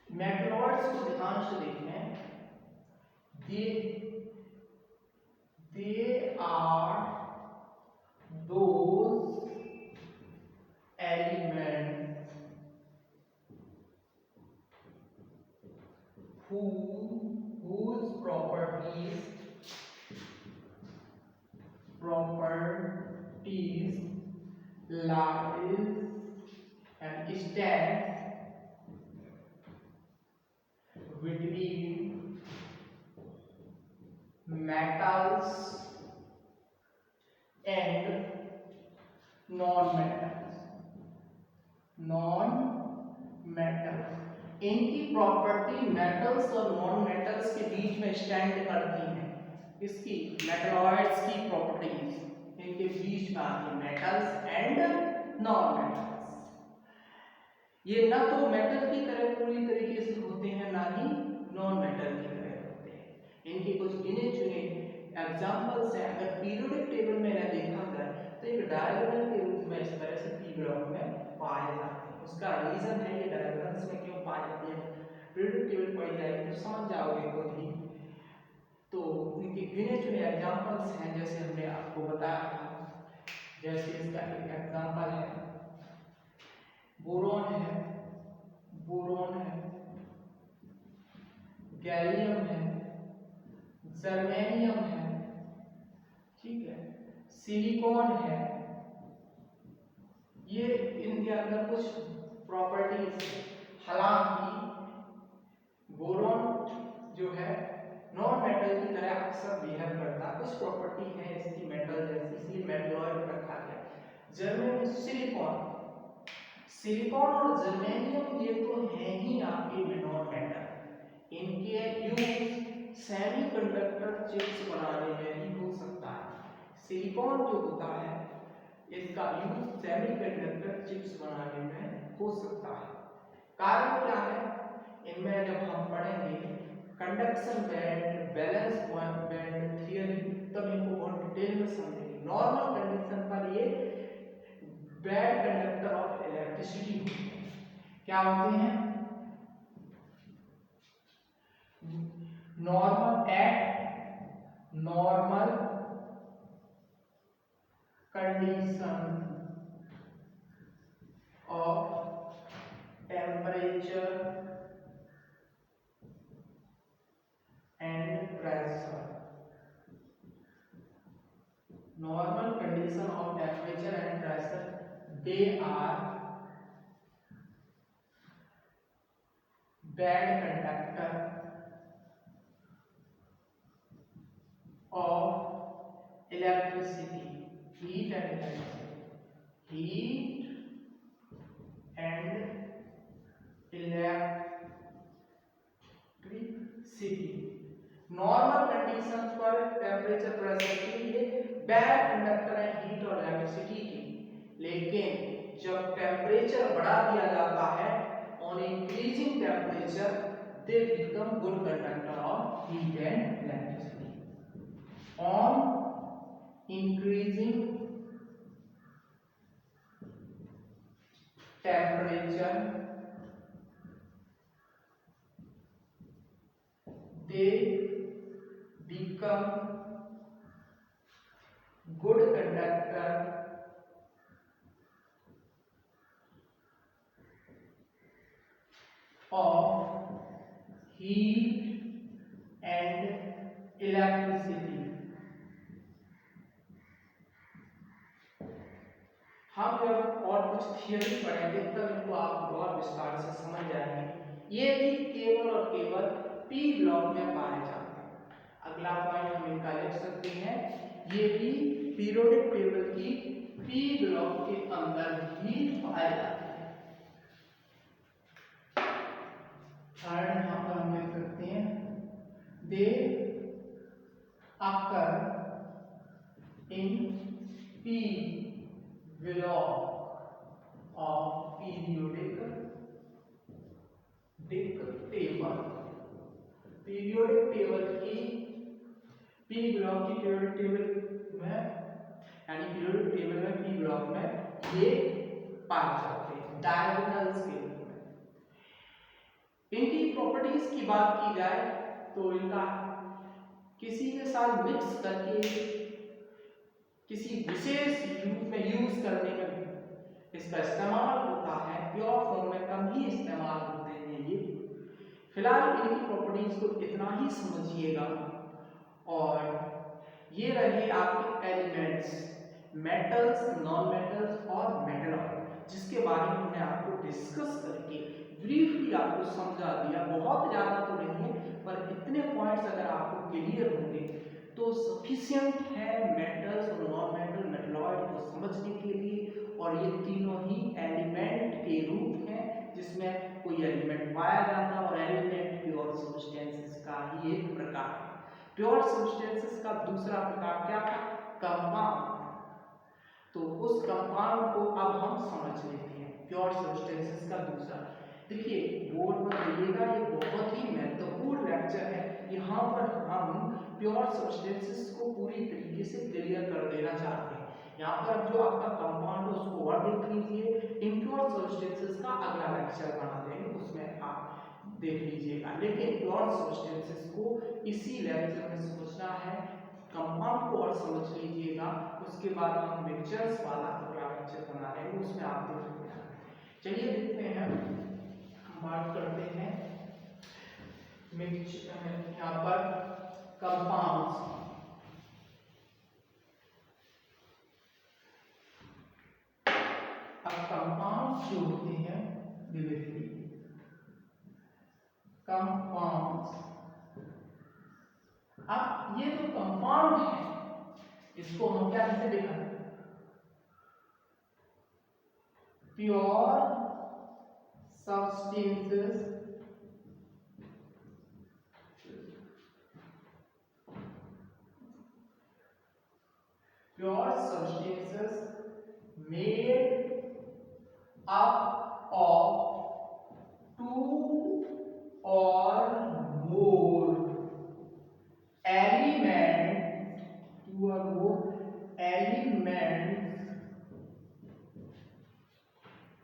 मेटलॉइड्स को ध्यान से देखें, they are those elements whose properties lies and stands between metals and non-metals। इनकी प्रॉपर्टी मेटल्स और नॉन मेटल्स के बीच में स्टैंड करती है। इसकी मेटलॉइड्स की प्रॉपर्टीज इनके बीच में आती है, मेटल्स एंड नॉन मेटल्स। ये ना तो मेटल की तरह पूरी तरीके से होते हैं, ना ही नॉन मेटल की तरह होते हैं। इनके कुछ गिने चुने एग्जांपल्स हैं। अगर पीरियोडिक टेबल में इन्हें देखा जाए तो एक डायगोनल के रूप में इस तरह से पी ब्लॉक में पाए जाते हैं। उसका रीजन है ये डायगोनल्स में क्यों पाए जाते हैं, पीरियोडिक टेबल पढ़ जाएंगे तो समझ जाओगे खुद ही। तो इनके गिने चुने एग्जांपल्स हैं, जैसे हमने आपको बताया था। जैसे इसका एक एग्जांपल है बोरॉन है, गैलियम है, जर्मेनियम है, ठीक है, सिलिकॉन है। ये इनके अंदर कुछ प्रॉपर्टीज, हालांकि बोरॉन जो है नॉन मेटल की तरह अक्सर बिहेव करता है, कुछ प्रॉपर्टी है इसकी मेटल जैसी, इसलिए मेटलॉइड रखा गया। सिलिकॉन और जर्मेनियम ये तो है ही आपके नॉन मेटल। इनके यूज सेमीकंडक्टर चिप्स बनाने में भी हो सकता है। सिलिकॉन जो होता है इसका यूज सेमीकंडक्टर चिप्स बनाने में हो सकता है। कारण क्या है, इनमें जब हम पढ़ेंगे conduction band, balance band theory, तब इनको बहुत डिटेल में समझेंगे। नॉर्मल कंडीशन पर ये बैड कंडक्टर ऑफ इलेक्ट्रिसिटी होते हैं। क्या होते हैं? Normal condition of temperature and pressure. Normal condition of temperature and pressure, they are bad conductor of electricity, heat and electricity, heat and electricity. Normal conditions पर temperature pressure के लिए bad conductor है heat और electricity की, लेकिन जब temperature बढ़ा दिया जाता है on increasing temperature they become good conductor of heat and electricity. On increasing temperature they become good conductor of heat and electricity। हम जब और कुछ थियरी पढ़ेंगे तब इनको आप और विस्तार से समझ जाएंगे। ये भी केवल और केवल पी ब्लॉक में पाए जाते हैं। अगला पॉइंट हम इनका लिख सकते हैं, ये भी पीरियोडिक टेबल की पी ब्लॉक के अंदर ही पाए जाते हैं। थर्ड यहाँ पर हम लिख सकते हैं, दे occur in P block of periodic table. Periodic table की पी ब्लॉक की पीरियोडिक टेबल में यानी पीरियोडिक टेबल में पी ब्लॉक में ये पाए जाते हैं डायगोनल्स के रूप में। इनकी प्रॉपर्टीज की बात की जाए तो इनका किसी के साथ मिक्स करके किसी विशेष रूप में यूज करने में इसका इस्तेमाल होता है, प्योर फॉर्म में कम ही इस्तेमाल होते हैं ये। फिलहाल इनकी प्रॉपर्टीज को इतना ही समझिएगा। और ये रहे आपके एलिमेंट्स, मेटल्स, नॉन मेटल्स और मेटलॉइड, जिसके बारे में हमने आपको डिस्कस करके ब्रीफली आपको समझा दिया। बहुत ज़्यादा तो नहीं है, पर इतने पॉइंट्स अगर आपको क्लियर होंगे तो सफिशिएंट है मेटल्स और नॉन मेटल मेटलॉइड को समझने के लिए। और ये तीनों ही एलिमेंट के रूप हैं जिसमें कोई एलिमेंट पाया जाता है, और एलिमेंट प्योर सब्सटेंसेस का ही एक प्रकार है। प्योर सब्सटेंसेस का दूसरा प्रकार क्या था? कंपाउंड। तो उस कंपाउंड को अब हम समझ लेते हैं, प्योर सब्सटेंसेस का दूसरा। देखिए बोर्ड में देखिएगा, ये बहुत ही महत्वपूर्ण लेक्चर है। यहाँ पर हम प्योर सब्सटेंसेस को पूरी तरीके से क्लियर कर देना चाहते हैं। यहाँ पर जो आपका कंपाउंड है उसको और देख लीजिए, इम्प्योर सब्सटेंसेस का अगला लेक्चर बना देंगे, उसमें आप देख लीजिएगा। लेकिन प्योर सब्सटेंसेस को इसी लेक्चर में समझना है, कंपाउंड को और समझ लीजिएगा। उसके बाद हम मिक्सचर्स वाला अगला लेक्चर बना देंगे, उसमें आप देख लेना। चलिए देखते हैं, हम बात करते हैं मिक्सचर, यहाँ पर कंपाउंड्स। अब कंपाउंड्स जो होते हैं कंपाउंड्स, अब ये जो कंपाउंड है इसको हम क्या कैसे देखा? Pure substances made up of two or more elements,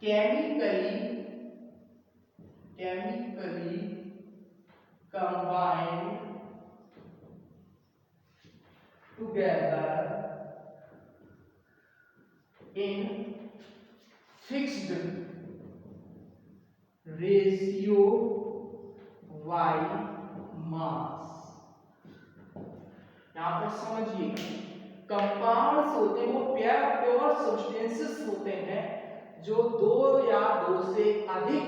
chemically combined together in fixed ratio by mass। यहां पर समझिए, कंपाउंड्स होते हैं वो प्योर सब्सटेंसेस होते हैं जो दो या दो से अधिक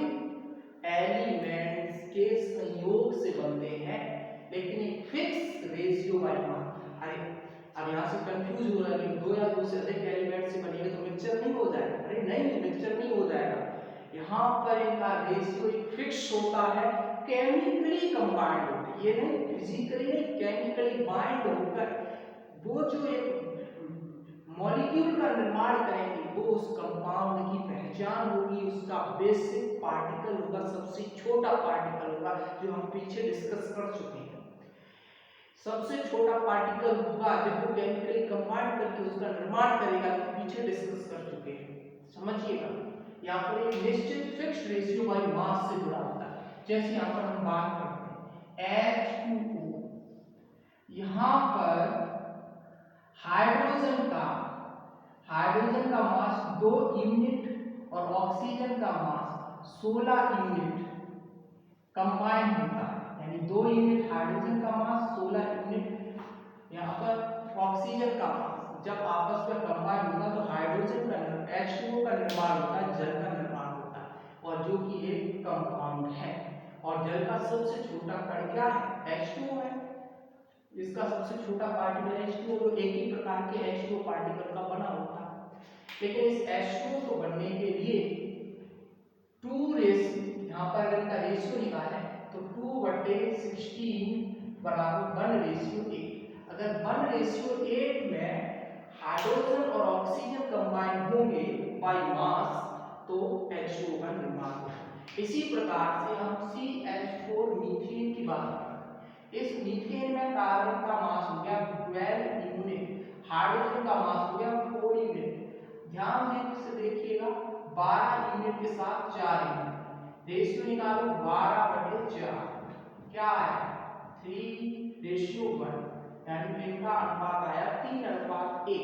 एलिमेंट्स के संयोग से बनते हैं, लेकिन एक फिक्स रेशियो बाय मास। अरे अब यहाँ से कंफ्यूज हो रहा है कि दो या दो से अधिक एलिमेंट से बनेंगे तो मिक्सचर नहीं हो जाएगा। अरे नहीं, मिक्सचर नहीं हो जाएगा। यहाँ पर इनका रेशियो एक फिक्स होता है, केमिकली कंबाइंड होते हैं। ये नहीं फिजिकली नहीं, केमिकली बाइंड होकर वो जो एक मॉलिक्यूल का निर्माण करेंगे वो उस कंपाउंड की पहचान होगी, उसका बेसिक पार्टिकल होगा, सबसे छोटा पार्टिकल होगा, जो हम पीछे डिस्कस कर चुके हैं। सबसे छोटा पार्टिकल होगा जब वो केमिकली कंबाइंड करके उसका निर्माण करेगा, तो पीछे डिस्कस कर चुके हैं। समझिएगा, यहाँ पर एक निश्चित फिक्स्ड रेशियो बाय मास से जुड़ा होता है। जैसे यहाँ पर हम बात करते हैं H2O, यहाँ पर हाइड्रोजन का मास 2 यूनिट और ऑक्सीजन का मास 16 यूनिट कंबाइन होता है, यानी 2 यूनिट हाइड्रोजन का मास 16 यूनिट यहाँ पर ऑक्सीजन का मास जब आपस में कंबाइन होता है तो हाइड्रोजन का H2O का निर्माण होता है, जल का निर्माण होता है, और जो कि एक कंपाउंड है। और जल का सबसे छोटा कण क्या है? H2O है। इसका सबसे छोटा पार्टिकल H2O, तो एक ही प्रकार के H2O पार्टिकल का बना होता है। लेकिन इस H2O को बनने के लिए 2 रेशियो, यहाँ पर अगर इनका रेशियो निकालें तो 2/16 बराबर 1:8। अगर 1:8 में हाइड्रोजन और ऑक्सीजन कंबाइन होंगे बाय मास तो H2O का निर्माण होगा। इसी प्रकार से हम CH4 मीथेन की बात करें, इस मीथेन में कार्बन का मास हो गया 12 यूनिट, हाइड्रोजन का मास हो गया 4 यूनिट। ध्यान से देखिएगा, 12 यूनिट के साथ 4 यूनिट, रेशियो निकालो 12/4, क्या है 3:1, यानी इनका अनुपात आया 3:1।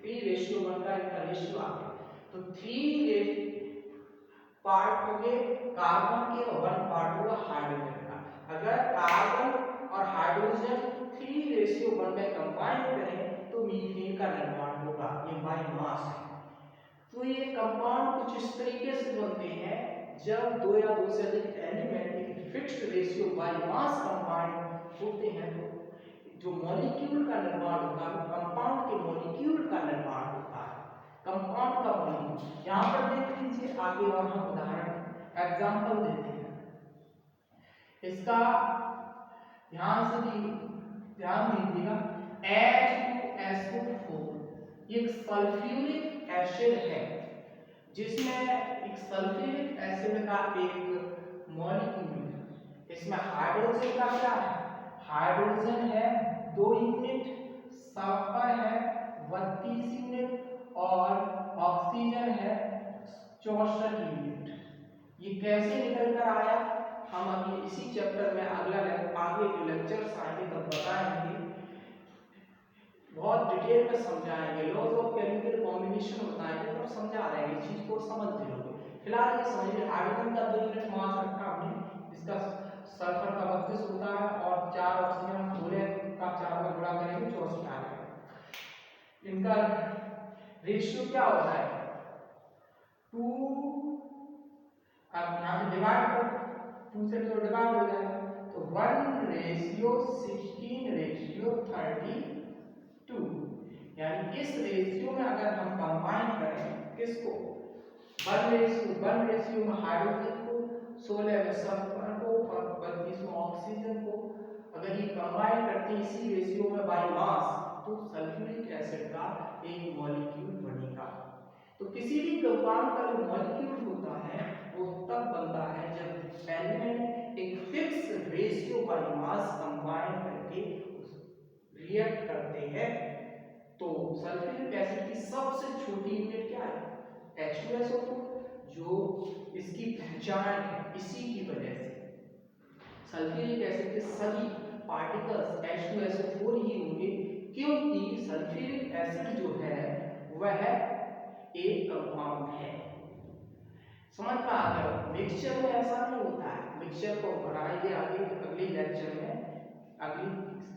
3:1 का इनका रेशियो आ गया, तो 3 पार्ट हो गए कार्बन के और 1 पार्ट होगा हाइड्रोजन का। अगर कार्बन और हाइड्रोजन 3:1 में कंबाइन करें तो मीथेन का निर्माण होगा, ये बाय मास है। तो ये कंपाउंड कुछ इस तरीके से बनते हैं, जब 2 या 2 से अधिक एलिमेंट एक fixed ratio by mass combine होते हैं तो जो मॉलिक्यूल का निर्माण होता है, कंपाउंड के मॉलिक्यूल का निर्माण होता है, कंपाउंड का मॉलिक्यूल। यहाँ पर देख लीजिए आगे, और हम उदाहरण एग्जांपल देते हैं इसका। ध्यान दीजिएगा, H2SO4 एक सल्फ्यूरिक एसिड है, जिसमें एक सल्फ्यूरिक एसिड का एक मॉलिक्यूल है। इसमें हाइड्रोजन का क्या है? हाइड्रोजन है 2 यूनिट, सल्फर है 32 यूनिट और ऑक्सीजन है 64 यूनिट। ये कैसे निकल कर आया, हम अभी इसी चैप्टर में आगे जो लेक्चर्स आएंगे तब बताएंगे, बहुत डिटेल में समझाएंगे, लॉज ऑफ केमिकल कॉम्बिनेशन बताएंगे, तब समझा रहे हैं, इस चीज को समझ लोगे। फिलहाल ये समझिए, हाइड्रोजन का 2 यूनिट मास रखा हमने, इसका सल्फर का 32 होता है और 4 ऑक्सीजन 16 का 4 में गुणा करेंगे 64 आ जाएगा। इनका रेशियो क्या होता है 2, अब यहाँ से डिवाइड करो, 2 से तो डिवाइड हो जाएगा, तो 1:16:32, यानी इस रेशियो में अगर हम कंबाइन करें किसको, 1:1 में हाइड्रोजन को, 16 में सल्फर को और 32 में ऑक्सीजन को, अगर ये कंबाइन करते हैं इसी रेशियो में बाय मास, तो सल्फ्यूरिक एसिड का एक मॉलिक्यूल बनेगा। तो किसी भी कंपाउंड का जो मॉलिक्यूल होता है वो तब बनता है जब एलिमेंट एक fix ratio by mass combine करके रिएक्ट करते हैं। तो सल्फ्यूरिक एसिड की सबसे छोटी यूनिट क्या है H2SO4, जो इसकी पहचान है इसी की वजह से। सल्फ्यूरिक एसिड के सभी पार्टिकल्स H2SO4 ही होंगे, क्योंकि सल्फ्यूरिक एसिड जो है वह एक कंपाउंड है। समझ में आ गया? मिक्सचर में ऐसा नहीं होता है। मिक्सचर को बढ़ाएंगे आगे अगले लेक्चर में, अगली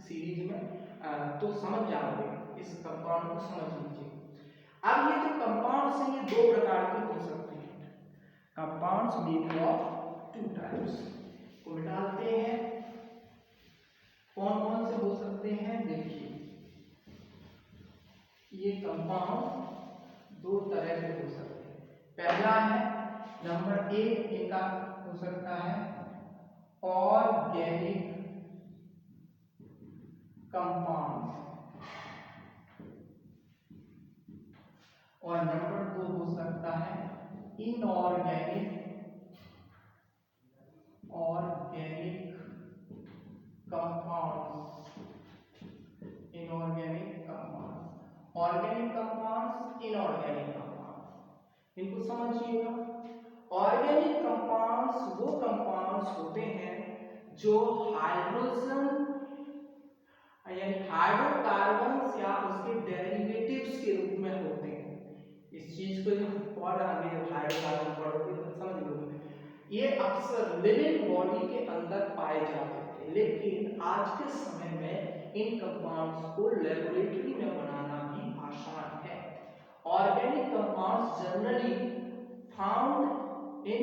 सीरीज में, तो समझ जाओगे। इस कंपाउंड को समझ लीजिए। अब ये जो कंपाउंड्स हैं ये दो प्रकार के हो सकते हैं। Compounds made of two types को मिटाते हैं। कौन कौन से हो सकते हैं? देखिए, ये कंपाउंड दो तरह के हो सकते हैं। पहला है नंबर एक, इनका हो सकता है ऑर्गेनिक कंपाउंड, और नंबर दो हो सकता है inorganic compounds. Inorganic compounds, organic compounds, inorganic compounds, इनको समझिएगा। ऑर्गेनिक कंपाउंड्स वो कंपाउंड्स होते हैं जो हाइड्रोजन यानी हाइड्रोकार्बन्स या उसके डेरिवेटिव्स के रूप में होते हैं। इस चीज को जब और आगे हाइड्रोकार्बन पढ़ोगे तो समझ लोगे। ये अक्सर लिविंग बॉडी के अंदर पाए जाते थे, लेकिन आज के समय में इन कंपाउंड्स को लेबोरेटरी में बनाना भी आसान है। Organic compounds generally found in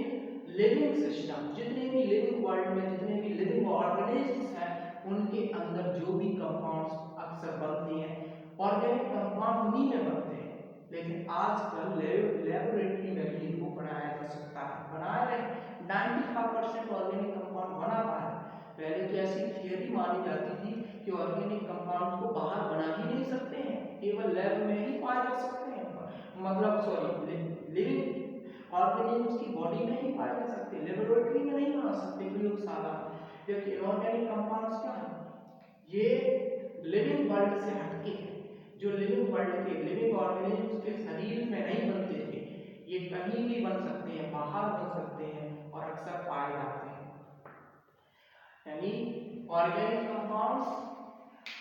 living system. जितने भी लिविंग वर्ल्ड में जितने भी लिविंग ऑर्गेनिज्म्स हैं उनके अंदर जो भी कंपाउंड्स अक्सर बनते हैं ऑर्गेनिक कंपाउंड उन्हीं में बनते हैं। लेकिन आजकल लेबोरेटरी में भी इनको बनाया जा सकता है, बना रहे 95% ऑर्गेनिक कंपाउंड बना पा रहे। पहले तो ऐसी थियरी मानी जाती थी कि ऑर्गेनिक कंपाउंड को बाहर बना ही नहीं सकते हैं, केवल लैब में ही पाए जा सकते हैं, मतलब सॉरी लिविंग ऑर्गेनिज्म्स की बॉडी में ही पाए जा सकते, लेबोरेटरी में नहीं बना सकते प्रयोगशाला। जबकि इनऑर्गेनिक कंपाउंड्स क्या है? ये लिविंग वर्ल्ड से हटके हैं, जो लिविंग वर्ल्ड के लिविंग ऑर्गेनिज्म्स के शरीर में नहीं बनते थे, ये कहीं भी बन सकते हैं, बाहर बन सकते हैं और अक्सर पाए जाते हैं। यानी organic compounds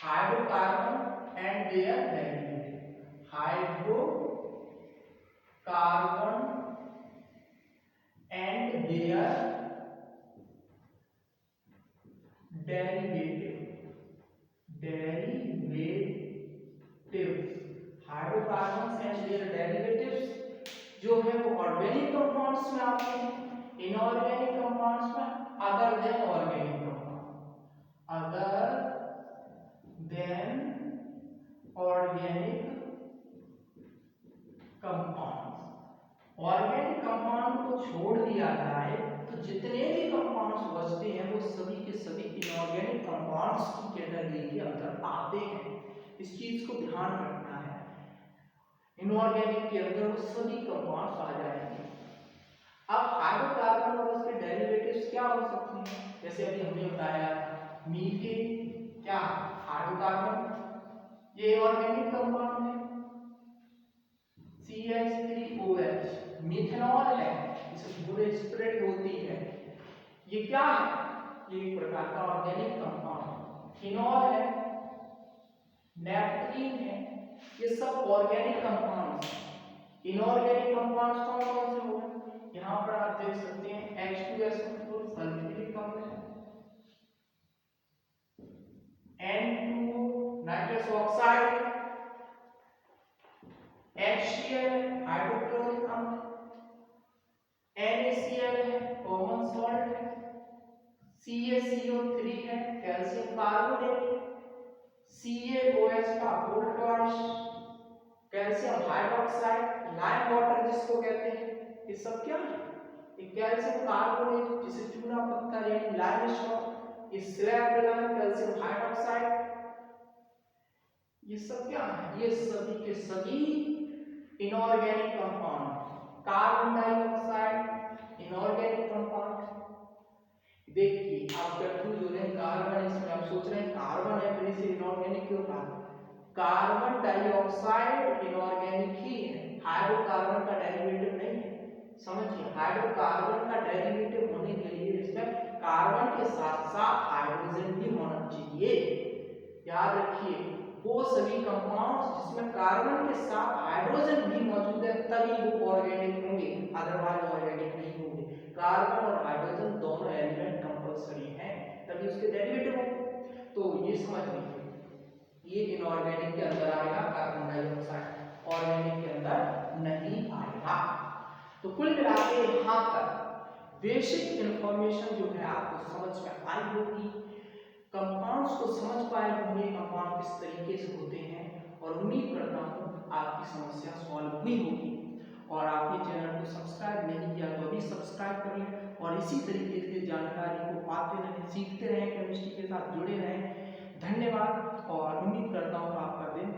hydrocarbon and their derivative, hydrocarbon and their hydrocarbons and their derivatives जो है वो ऑर्गेनिक कंपाउंड्स में आते हैं। इनऑर्गेनिक कंपाउंड्स में other than organic compound, other than organic compounds. Organic compound को छोड़ दिया जाए तो जितने भी कंपाउंड्स बचते हैं वो सभी के सभी इनऑर्गेनिक कंपाउंड्स की कैटेगरी के अंदर आते हैं। इस चीज को ध्यान रखना है, इनऑर्गेनिक के अंदर वो सभी कंपाउंड्स आ जाएंगे। अब हाइड्रोकार्बन और उसके डेरिवेटिव्स क्या हो सकते हैं? जैसे अभी हमने बताया मीथेन, क्या हाइड्रोकार्बन, ये ऑर्गेनिक कंपाउंड है। CH3OH मिथेनॉल है, इसमें पूरे स्प्रेड होती है, ये क्या है? ये एक प्रकार का ऑर्गेनिक कंपाउंड। फिनॉल है, नेफ्थलीन है, ये सब ऑर्गेनिक कंपाउंड्स हैं। इनऑर्गेनिक कंपाउंड्स कौन कौन से होंगे? यहाँ पर आप देख सकते हैं H2SO4 सल्फ्यूरिक अम्ल है, N2O nitrous oxide, HCl hydrochloric अम्ल, NaCl है कॉमन सॉल्ट है, CaCO3 है कैल्शियम कार्बोनेट, CaOH का bolt wash, calcium hydroxide, lime water जिसको कहते हैं, ये सब क्या है? ये कैल्शियम कार्बोनेट जिसे चूना पत्थर यानी लाइमस्टोन, ये स्लैब लाइम कैल्शियम हाइड्रोक्साइड, ये सब क्या है? ये सभी के सभी inorganic compound. Carbon dioxide inorganic compound. देखिए आप कंफ्यूज हो रहे हैं, कार्बन इसमें आप सोच रहे हैं कार्बन है फिर इसे इनऑर्गेनिक क्यों कहा? कार्बन डाइऑक्साइड इनऑर्गेनिक ही है, हाइड्रोकार्बन का डेरिवेटिव नहीं है। समझिए, हाइड्रोकार्बन का डेरिवेटिव होने के लिए इसमें कार्बन के साथ साथ हाइड्रोजन भी होना चाहिए। याद रखिए वो सभी कंपाउंड्स जिसमें कार्बन के साथ हाइड्रोजन भी मौजूद है तभी वो ऑर्गेनिक होंगे, अदरवाइज ऑर्गेनिक नहीं होंगे। कार्बन और हाइड्रोजन दोनों एलिमेंट कंपल्सरी हैं तभी उसके डेरिवेटिव होंगे। तो ये समझ लीजिए ये इनऑर्गेनिक के अंदर आएगा कार्बन डाइऑक्साइड, ऑर्गेनिक के अंदर नहीं आएगा। तो कुल मिला के यहाँ तक बेसिक इंफॉर्मेशन जो है आपको समझ में आई होगी, कंपाउंड्स को समझ पाए होंगे, कंपाउंड किस तरीके से होते हैं, और उम्मीद करता हूँ आपकी समस्या सॉल्व हुई होगी। और आपने चैनल को सब्सक्राइब नहीं किया तो अभी सब्सक्राइब कर लें और इसी तरीके से जानकारी को पाते रहें, सीखते रहें, केमिस्ट्री के साथ जुड़े रहें। धन्यवाद और उम्मीद करता हूँ आपका दिन